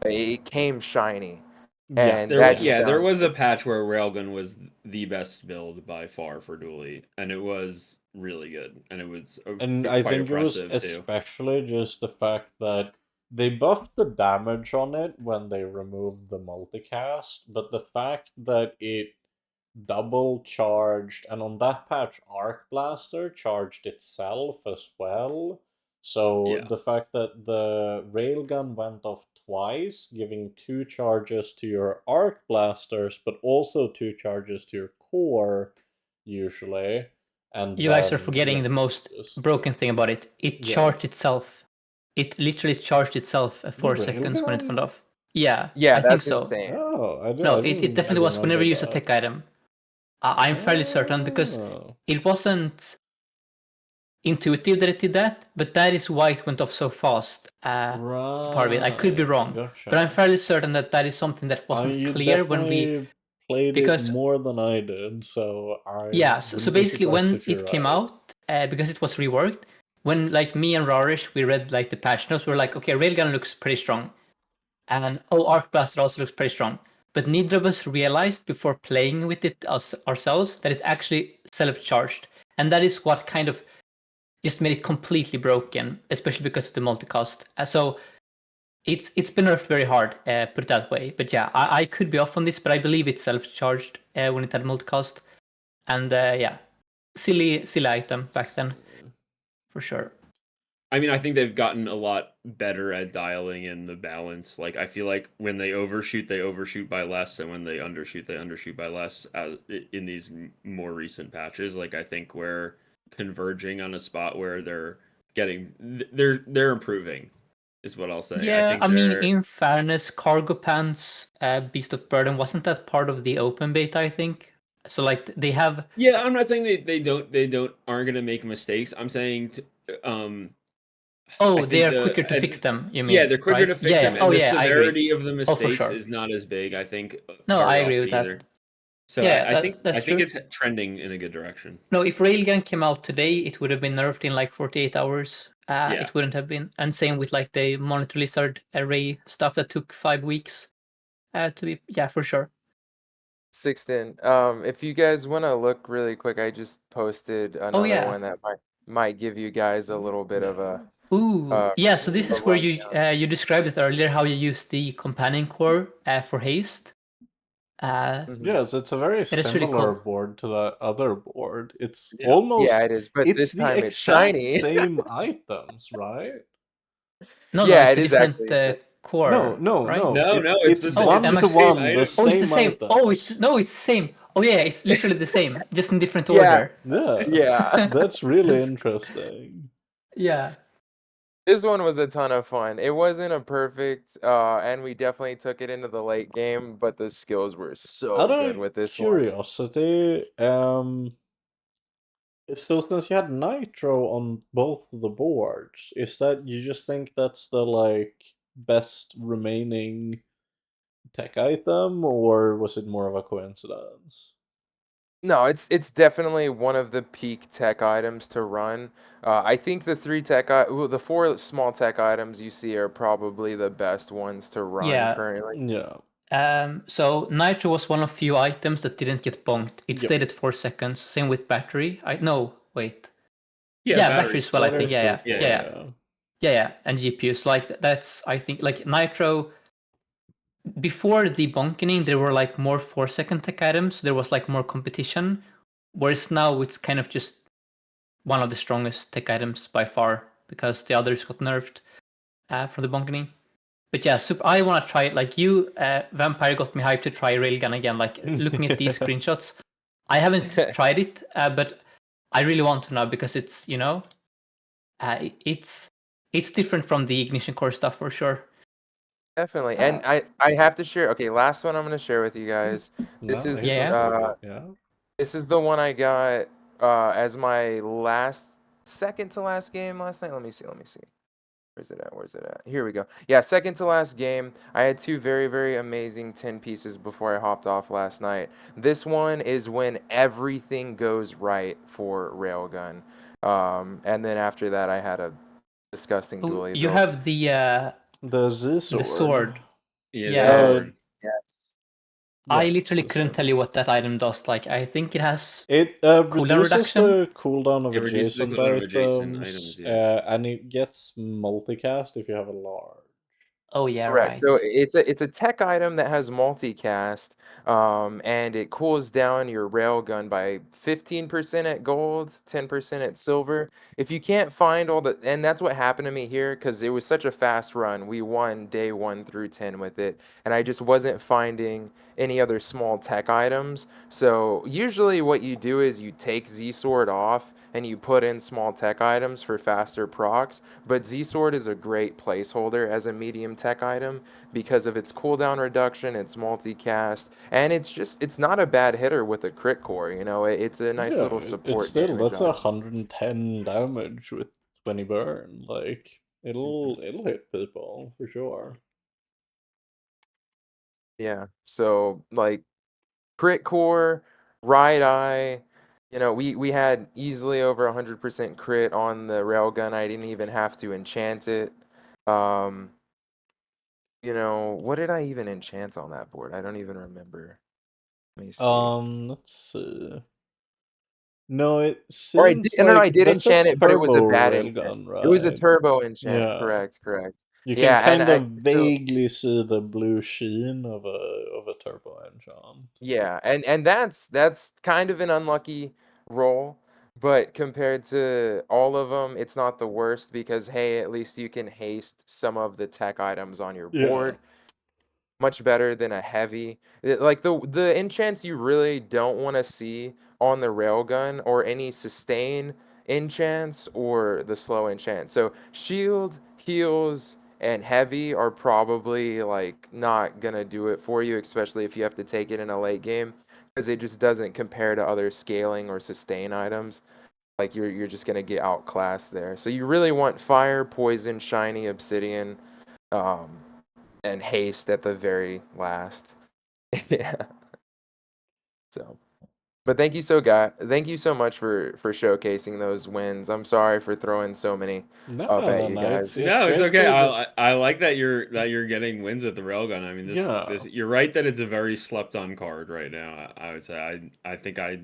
it came shiny, Yeah. and that just There was sounds. a patch where Railgun was the best build by far for Dooley, and it was really good, and it was And I quite think it was oppressive too. especially just the fact that they buffed the damage on it when they removed the multicast, but the fact that it double charged, and on that patch, Arc Blaster charged itself as well. So Yeah. the fact that the railgun went off twice, giving 2 charges to your Arc Blasters, but also 2 charges to your core, usually. And You guys are then, forgetting the most just broken thing about it. It Yeah. charged itself. It literally charged itself at 4 seconds when it went off. Yeah, I think That's so. insane. Oh, I No, I it didn't definitely was whenever remember you use a that. tech item. I'm fairly certain because Oh. it wasn't intuitive that it did that, but that is why it went off so fast. Part of it. I could be Right, wrong, gotcha. but I'm fairly certain that that is something that wasn't You clear when we. definitely played because- it more than I did, so I Yeah, so wouldn't be basically surprised when if you're it came right. out, because it was reworked, when like me and Rarish, we read like the patch notes, we were like, okay, Railgun looks pretty strong. And Arc Blaster also looks pretty strong. But neither of us realized before playing with it ourselves that it actually self-charged. And that is what kind of just made it completely broken, especially because of the multicast. So it's been nerfed very hard, put it that way. But yeah, I could be off on this, but I believe it self-charged when it had multicast. And yeah, silly item back then, for sure. I mean, I think they've gotten a lot better at dialing in the balance. Like, I feel like when they overshoot by less, and when they undershoot by less. In these more recent patches, like I think we're converging on a spot where they're improving, is what I'll say. Yeah, I mean, they're in fairness, Cargo Pants, Beast of Burden, wasn't that part of the open beta, I think? So like they have. Yeah, I'm not saying they aren't gonna make mistakes. I'm saying Oh, I they think are quicker to fix them, you yeah, mean, they're quicker right? to fix them, Yeah. and Oh the yeah, I agree. severity of the Oh, for mistakes sure. is not as big, I think, No, I very agree with often that. either. So Yeah, I think that's true. it's trending in a good direction. No, if Railgun came out today, it would have been nerfed in like 48 hours. Yeah. It wouldn't have been. And same with like the Monitor Lizard array stuff that took 5 weeks to be. Yeah, for sure. Sixten, if you guys want to look really quick, I just posted another yeah. one that might give you guys a little bit of a Ooh, yeah. So this a is where you rundown. you described it earlier how you use the companion core for haste. Yes, it's a very It is really similar cool. board to that other board. It's Yeah. almost Yeah, it is, but it's this the time it's exact shiny. same items, right? No, Yeah, it's it a is different actually. No, core, no, right? no. No, it's the Oh, same. am It's I? the same 1-to-1, the item. Oh, it's the same same. Oh, items. it's the same. Oh yeah, it's literally the same, just in different Yeah. order. Yeah. Yeah. That's really interesting. Yeah. This one was a ton of fun. It wasn't a perfect, and we definitely took it into the late game, but the skills were so Out good of with this one. curiosity, so since you had Nitro on both the boards, is that you just think that's the like best remaining tech item, or was it more of a coincidence? No, it's definitely one of the peak tech items to run. I think the the 4 small tech items you see are probably the best ones to run Yeah. currently. Yeah. So Nitro was one of few items that didn't get bonked. It Yep. stayed at 4 seconds. Same with battery. No, wait. Yeah, battery as well. I think. Battery's Yeah. And GPUs like that's I think like Nitro. Before the bonkening, there were like more 4-second tech items. There was like more competition, whereas now it's kind of just one of the strongest tech items by far because the others got nerfed from the bonkening. But yeah, I want to try it. Like you, Vampire got me hyped to try Railgun again. Like looking at these screenshots, I haven't tried it, but I really want to now because it's it's different from the Ignition Core stuff for sure. Definitely. And I have to share. Okay, last one I'm going to share with you guys. This No, is hit us with it, yeah. This is the one I got as my second to last game last night. Let me see. Where's it at? Here we go. Yeah, second to last game. I had 2 very, very amazing 10 pieces before I hopped off last night. This one is when everything goes right for Railgun. And then after that, I had a disgusting Oh, dually you build. have The Z sword. the sword. Yeah, Yeah. Zord. Yes, yes. I Yeah, literally Z couldn't sword. tell you what that item does. Like, I think it has It cooldown reduces reduction. the cooldown of It reduces the adjacent cooldown of items, adjacent items, yeah. and it gets multicast if you have a large. Oh yeah, Correct. So right. it's a tech item that has multicast, and it cools down your railgun by 15% at gold, 10% at silver. If you can't find all the, and that's what happened to me here because it was such a fast run. We won day 1 through 10 with it, and I just wasn't finding any other small tech items. So usually what you do is you take Z Sword off and you put in small tech items for faster procs. But Z Sword is a great placeholder as a medium tech item because of its cooldown reduction, its multicast, and it's not a bad hitter with a crit core. It's a nice Yeah, little it's support still damage that's item. 110 damage with 20 burn. Like it'll hit people for sure. Yeah. So like crit core, right eye. We had easily over 100% crit on the railgun. I didn't even have to enchant it. Um, what did I even enchant on that board? I don't even remember. Let me see. Let's see. No, it Or I did, seems no, no, I like did that's a enchant it, but it was a turbo bad enchant. railgun, It was a right? turbo enchant. Yeah. Correct, correct. You can Yeah, and kind of vaguely see the blue sheen of a turbo enchant. yeah, and that's kind of an unlucky roll, but compared to all of them, it's not the worst because hey, at least you can haste some of the tech items on your Yeah. board. Much better than a heavy. Like the enchants you really don't want to see on the railgun or any sustain enchants or the slow enchant. So shield, heals, and heavy are probably like not gonna do it for you, especially if you have to take it in a late game, because it just doesn't compare to other scaling or sustain items. Like you're just gonna get outclassed there. So you really want fire, poison, shiny, obsidian. Um, and haste at the very last. Yeah. So, but thank you Thank you so much for showcasing those wins. I'm sorry for throwing so many up at No, you no, it's guys. No, it's great okay. to just I like that you're getting wins at the railgun. I mean, yeah. this you're right that it's a very slept on card right now. I would say I think I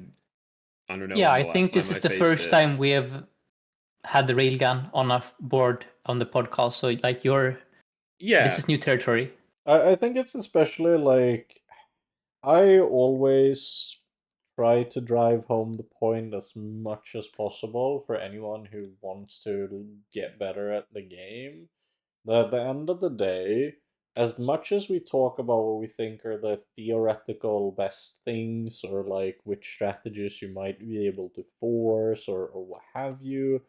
don't know Yeah, when I the last think this time is I the faced first it. time we have had the railgun on a board on the podcast. So like this Yeah, is new territory. I think it's especially like I always try to drive home the point as much as possible for anyone who wants to get better at the game. That at the end of the day, as much as we talk about what we think are the theoretical best things or like which strategies you might be able to force or what have you,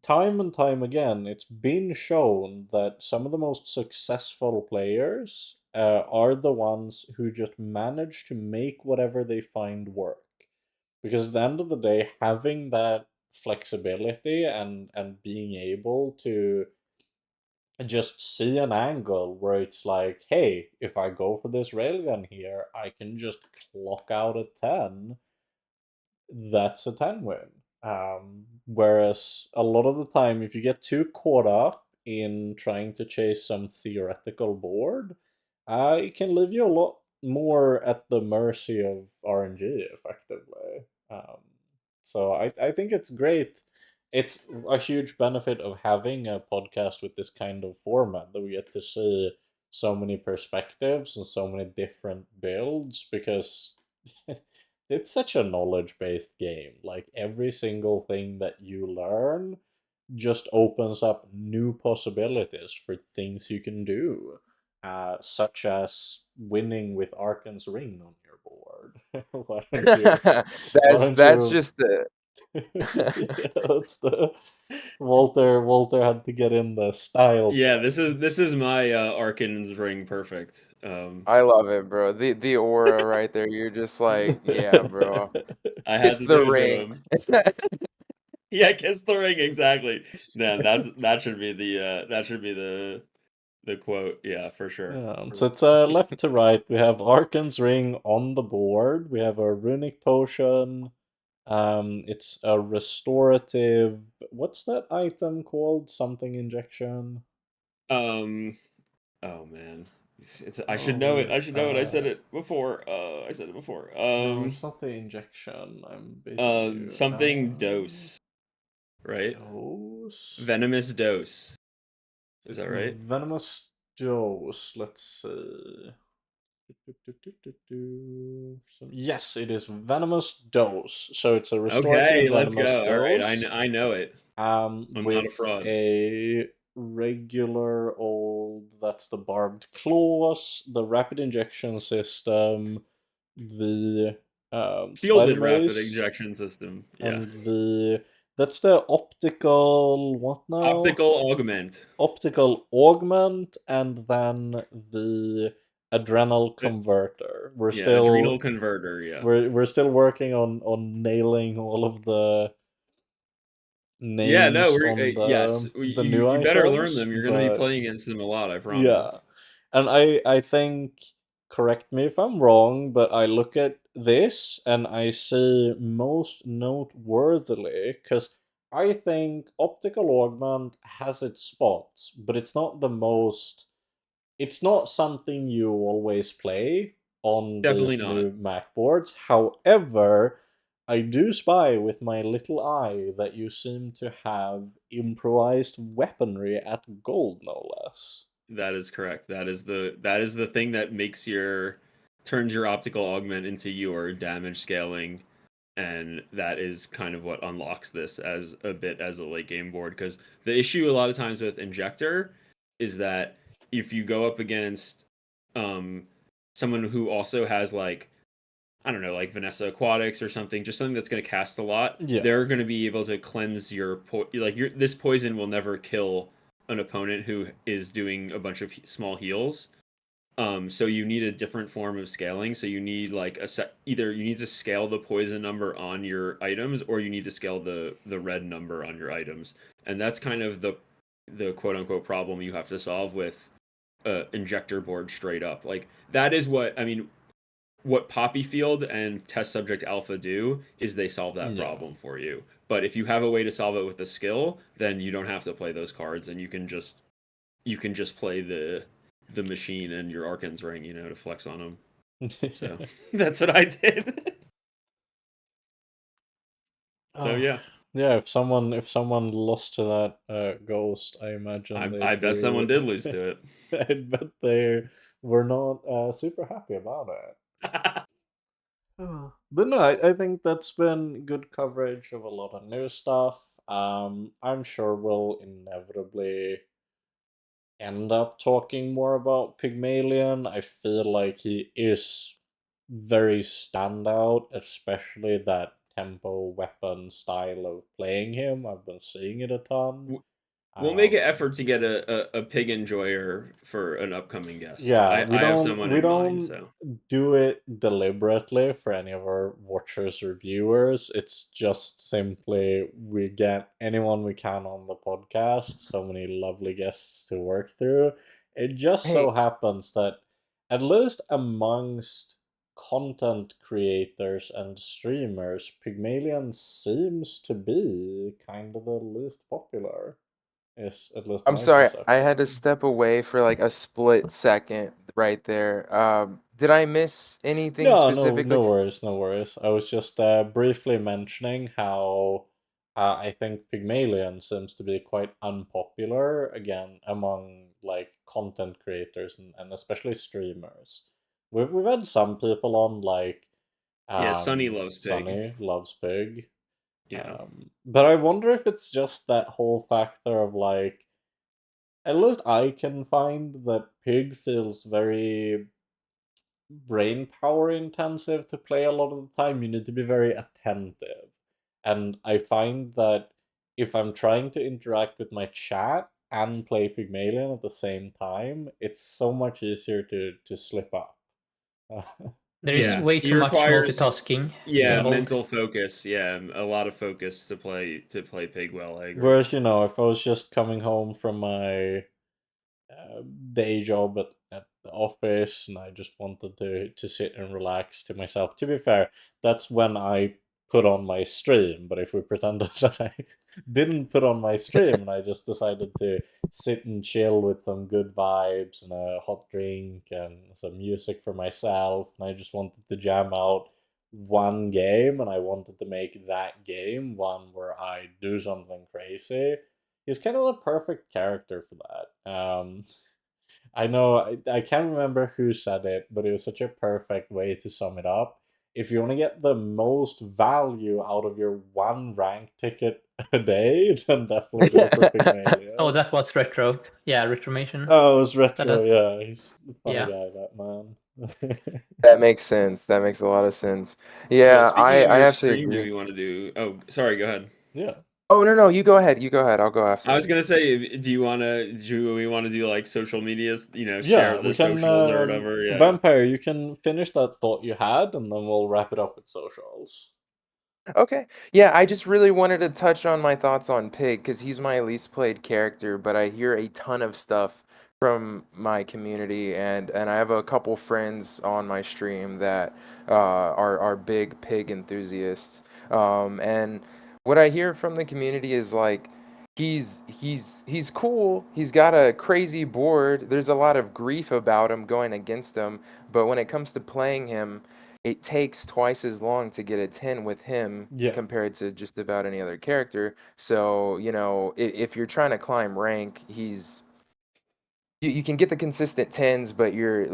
time and time again, it's been shown that some of the most successful players are the ones who just manage to make whatever they find work. Because at the end of the day, having that flexibility and being able to just see an angle where it's like, hey, if I go for this railgun here, I can just clock out a 10, that's a 10 win. Whereas a lot of the time, if you get too caught up in trying to chase some theoretical board, it can leave you a lot more at the mercy of RNG, effectively. So I think it's great. It's a huge benefit of having a podcast with this kind of format that we get to see so many perspectives and so many different builds because it's such a knowledge-based game. Like every single thing that you learn just opens up new possibilities for things you can do, such as winning with Arkan's ring on your board. Why don't you? Why don't That's you? just the Yeah, that's the Walter. Walter had to get in the style yeah. points. This is my Arkan's ring perfect. I love it, bro. The aura right there. You're just like, yeah, bro. I had It's to the do it to ring. him. Yeah, kiss the ring exactly. No, that should be the quote. Yeah, for sure. So it's left to right. We have Arkan's ring on the board. We have a runic potion, It's a restorative. What's that item called? Something injection. Oh man, I Oh should know it. wait. I should know it. I said it before. I said it before. No, it's not the injection. I'm beating you. Something dose, right? Dose. Venomous dose. Is that right? Venomous dose. Let's see. Yes, it is venomous dose. So it's a restorative Okay, let's venomous go. All right, dose. I know it. I'm not a With fraud. a regular old, that's the barbed claws, the rapid injection system, the spider Fielded rapid mace, injection system. Yeah. and that's the optical what now? Optical augment. Optical augment, and then the adrenal converter. We're Yeah, still adrenal converter. Yeah. we're still working on nailing all of the Yeah, no, names on yes. the new You better learn items, them. You're going to be but playing against them a lot, I yeah. promise. And I think, correct me if I'm wrong, but I look at this and I see most noteworthily, because I think optical augment has its spots, but it's not the most. It's not something you always play on Definitely these not. new Mac boards. However, I do spy with my little eye that you seem to have improvised weaponry at gold, no less. That is correct. That is the thing that turns your optical augment into your damage scaling, and that is kind of what unlocks this as a late game board, because the issue a lot of times with injector is that if you go up against um someone who also has, like, I don't know, like Vanessa Aquatics or something, just something that's going to cast a lot, Yeah. they're going to be able to cleanse this poison will never kill an opponent who is doing a bunch of small heals. So you need a different form of scaling. So you need like either you need to scale the poison number on your items, or you need to scale the red number on your items, and that's kind of the quote unquote problem you have to solve with injector board straight up. Like, that is what I mean. What Poppyfield and Test Subject Alpha do is they solve that Yeah. problem for you. But if you have a way to solve it with a skill, then you don't have to play those cards, and you can just play the machine and your Arcan's Ring, to flex on them. So that's what I did. So yeah, Yeah, if someone lost to that ghost, I imagine I they'd bet someone be. did lose to it. I bet they were not super happy about it. But no, I think that's been good coverage of a lot of new stuff. I'm sure we'll inevitably end up talking more about Pygmalion. I feel like he is very standout, especially that tempo weapon style of playing him. I've been seeing it a ton. We'll make an effort to get a pig enjoyer for an upcoming guest. Yeah, we I have don't someone we in mind, don't so do it deliberately for any of our watchers or viewers. It's just simply we get anyone we can on the podcast. So many lovely guests to work through. It just so Hey, happens that at least amongst content creators and streamers, Pygmalion seems to be kind of the least popular. Is at least I'm my sorry, I had to perception. step away for like a split second right there. Did I miss anything No, no, specifically? no worries, no worries. I was just briefly mentioning how I think Pygmalion seems to be quite unpopular again among like content creators and especially streamers. We've had some people on like yeah, Sunny loves pig. Sunny loves Pig, Yeah. but I wonder if it's just that whole factor of like at least I can find that Pig feels very brain power intensive to play a lot of the time. You need to be very attentive. And I find that if I'm trying to interact with my chat and play Pygmalion at the same time, it's so much easier to slip up. There is Yeah, way he too much requires multitasking Yeah. involved. mental focus. Yeah, a lot of focus to play pig well. I agree. Whereas, if I was just coming home from my day job at the office and I just wanted to sit and relax to myself. To be fair, that's when I put on my stream. But if we pretended that I didn't put on my stream and I just decided to sit and chill with some good vibes and a hot drink and some music for myself, and I just wanted to jam out one game and I wanted to make that game one where I do something crazy, he's kind of the perfect character for that. I know I can't remember who said it, but it was such a perfect way to sum it up. If you want to get the most value out of your one rank ticket a day, then definitely go for Pygmalion. Oh, that was retro. Yeah, Retromation. Oh, it was retro. That- Yeah, he's a funny Yeah. guy, that man. That makes sense. That makes a lot of sense. Yeah, Speaking of I your actually stream, do agree. we want to do? Oh, sorry. Go ahead. Yeah. Oh, no, you go ahead. You go ahead. I'll go after I was you. gonna say, do we want to do like social medias? You know, Yeah, share we the can. socials or whatever. Yeah. Vampire, you can finish that thought you had, and then we'll wrap it up with socials. Okay. Yeah, I just really wanted to touch on my thoughts on Pig because he's my least played character, but I hear a ton of stuff from my community, and I have a couple friends on my stream that are big Pig enthusiasts. And what I hear from the community is like he's cool. He's got a crazy board. There's a lot of grief about him going against him, but when it comes to playing him, it takes twice as long to get a 10 with him Yeah. compared to just about any other character. So, if you're trying to climb rank, you can get the consistent 10s, but your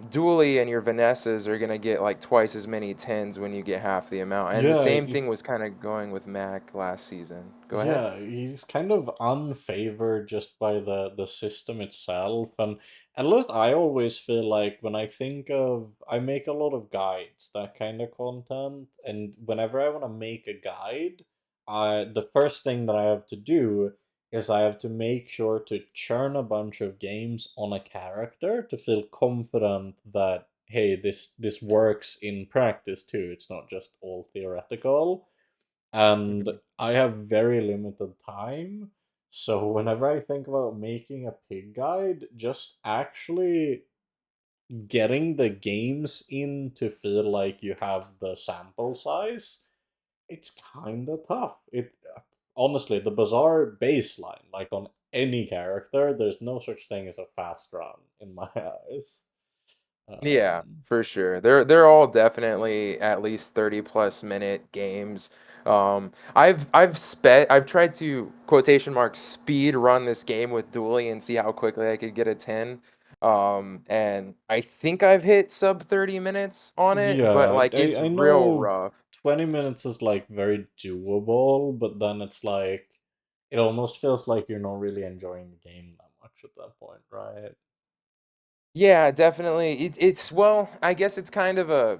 Dooley and your Vanessas are gonna get like twice as many 10s when you get half the amount. And the same thing was kind of going with Mac last season. Go ahead. Yeah, he's kind of unfavored just by the system itself, and at least I always feel like when I make a lot of guides, that kind of content, and whenever I want to make a guide, the first thing that I have to do is I have to make sure to churn a bunch of games on a character to feel confident that hey, this works in practice too. It's not just all theoretical. And Mhm. I have very limited time. So whenever I think about making a pig guide, just actually getting the games in to feel like you have the sample size, it's kind of tough. It honestly, the Bazaar baseline, like on any character, there's no such thing as a fast run in my eyes. Yeah, Um, for sure. They're all definitely at least 30 plus minute games. I've tried to quotation marks speed run this game with Dooley and see how quickly I could get a 10. And I think I've hit sub 30 minutes on it, but yeah, like it's I real know rough. 20 minutes is like very doable, but then it's like it almost feels like you're not really enjoying the game that much at that point, right? Yeah, definitely. It's well, I guess it's kind of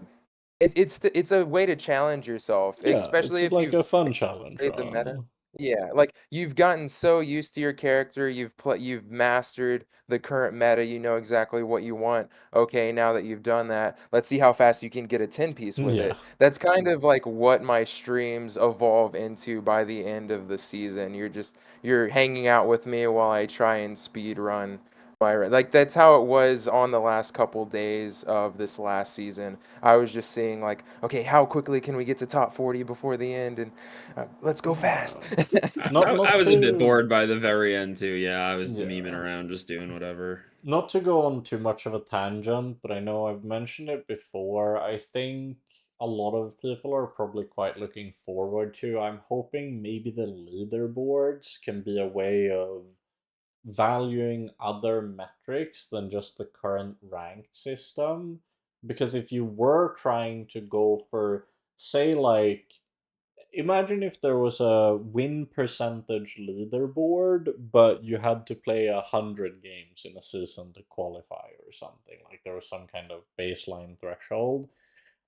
it's a way to challenge yourself, Yeah, it's especially if like you've a fun challenge played the meta. run. Yeah, like you've gotten so used to your character, you've mastered the current meta, you know exactly what you want. Okay, now that you've done that, let's see how fast you can get a 10 piece with Yeah. it. That's kind of like what my streams evolve into by the end of the season. You're hanging out with me while I try and speed run like that's how it was on the last couple days of this last season. I was just seeing like, okay, how quickly can we get to top 40 before the end and let's go fast. Yeah. I, Not I not I was a bit to bored by the very end too. Yeah, I was memeing yeah. around, just doing whatever. Not to go on too much of a tangent, but I know I've mentioned it before. I think a lot of people are probably quite looking forward to. I'm hoping maybe the leaderboards can be a way of valuing other metrics than just the current ranked system. Because if you were trying to go for, say, like, imagine if there was a win percentage leaderboard, but you had to play 100 games in a season to qualify or something. Like there was some kind of baseline threshold.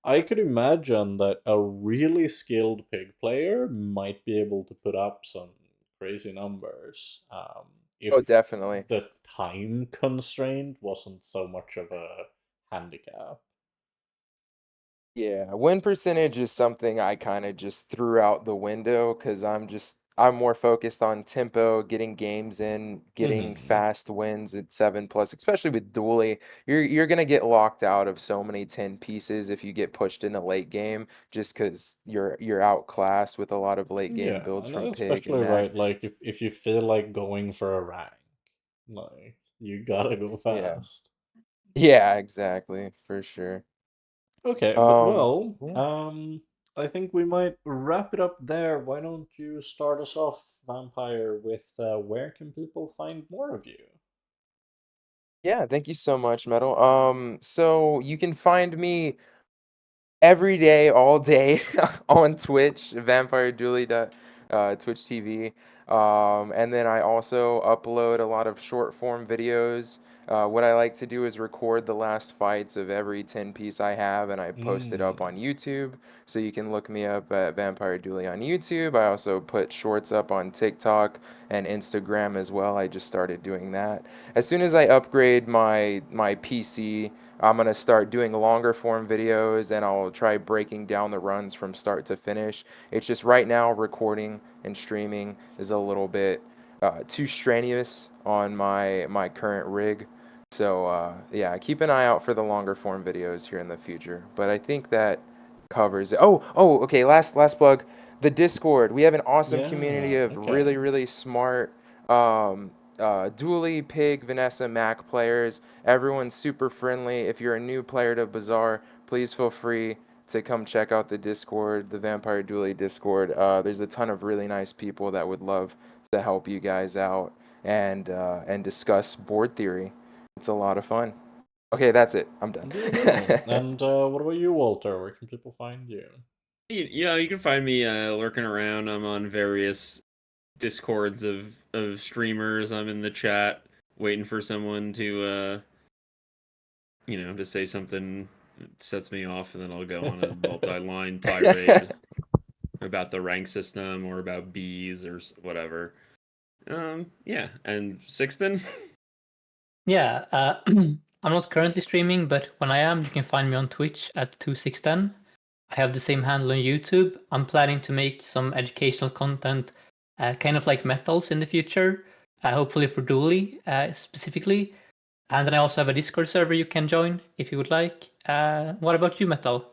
I could imagine that a really skilled pig player might be able to put up some crazy numbers if Oh, definitely. the time constraint wasn't so much of a handicap. Yeah, win percentage is something I kind of just threw out the window because I'm more focused on tempo, getting games in, getting Mm-hmm. fast wins at 7+, especially with Dooley. You're gonna get locked out of so many 10 pieces if you get pushed in a late game, just because you're outclassed with a lot of late game Yeah, builds and from that's Pig and especially Mac. right, like if you feel like going for a rank, like you gotta go Yeah. fast. Yeah, exactly, for sure. Okay, but Um, well, yeah. I think we might wrap it up there. Why don't you start us off, Vampire, with where can people find more of you? Yeah, thank you so much, Metal. So you can find me every day, all day on Twitch, VampireDooley, Twitch TV. And then I also upload a lot of short form videos. What I like to do is record the last fights of every 10 piece I have, and I post it up on Mm. YouTube. So you can look me up at VampireDooley on YouTube. I also put shorts up on TikTok and Instagram as well. I just started doing that. As soon as I upgrade my PC, I'm going to start doing longer form videos, and I'll try breaking down the runs from start to finish. It's just right now recording and streaming is a little bit too strenuous on my current rig. So yeah, keep an eye out for the longer form videos here in the future. But I think that covers it. Okay. Last plug. The Discord. We have an awesome community Yeah, of okay. really smart Dooley, Pig, Vanessa, Mac players. Everyone's super friendly. If you're a new player to Bazaar, please feel free to come check out the Discord, the Vampire Dooley Discord. There's a ton of really nice people that would love to help you guys out and discuss board theory. It's a lot of fun. Okay, that's it. I'm done. Deal, deal. And what about you, Walter? Where can people find you? You can find me lurking around. I'm on various discords of streamers. I'm in the chat waiting for someone to to say something that sets me off, and then I'll go on a multi-line tirade about the rank system or about bees or whatever. Yeah, and Sixten. Yeah, I'm not currently streaming, but when I am, you can find me on Twitch at 2610. I have the same handle on YouTube. I'm planning to make some educational content, kind of like metals in the future, hopefully for Dooley specifically. And then I also have a Discord server you can join if you would like. What about you, Metal?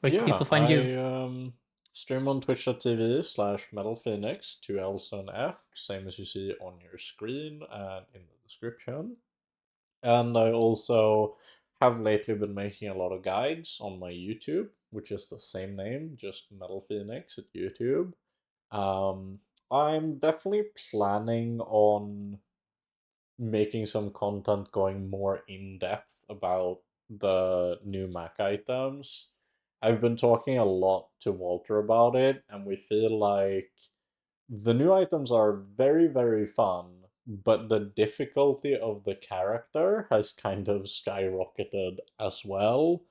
Where can Yeah, people find you? I stream on twitch.tv/MetallFenix, 2 L's and an F, same as you see on your screen and in the description. And I also have lately been making a lot of guides on my YouTube, which is the same name, just MetallFenix at YouTube. Um, I'm definitely planning on making some content going more in depth about the new Mac items. I've been talking a lot to Walter about it, and we feel like the new items are very, very fun, but the difficulty of the character has kind of skyrocketed as well.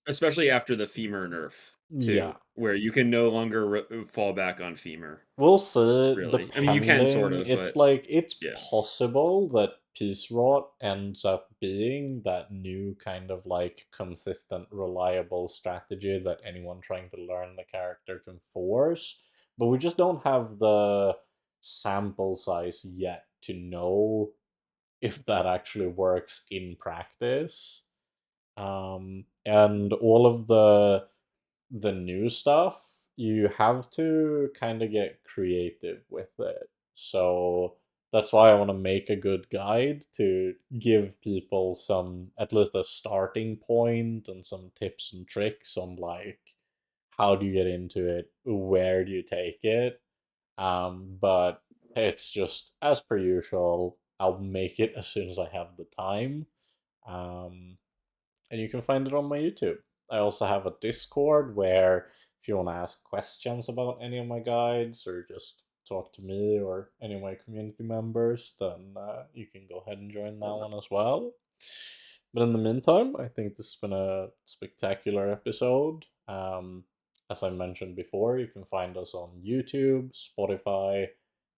Especially after the femur nerf Yeah. too, where you can no longer fall back on femur. We'll see, Really, I mean, you can sort depending. of, It's but like, it's yeah. possible that Peace Rot ends up being that new kind of like consistent, reliable strategy that anyone trying to learn the character can force. But we just don't have the sample size yet to know if that actually works in practice. And all of the new stuff, you have to kind of get creative with it. So that's why I want to make a good guide to give people some, at least a starting point and some tips and tricks on like how do you get into it, where do you take it. But it's just as per usual, I'll make it as soon as I have the time. Um, and you can find it on my YouTube. I also have a Discord where if you want to ask questions about any of my guides or just talk to me or any of my community members, then you can go ahead and join that one as well. But in the meantime, I think this has been a spectacular episode. As I mentioned before, you can find us on YouTube, Spotify,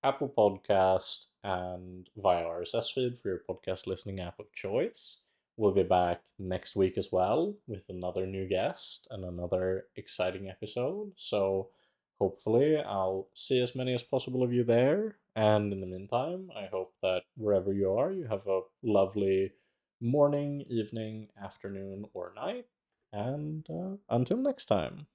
Apple Podcast, and via RSS feed for your podcast listening app of choice. We'll be back next week as well with another new guest and another exciting episode. So hopefully I'll see as many as possible of you there. And in the meantime, I hope that wherever you are, you have a lovely morning, evening, afternoon, or night. And until next time.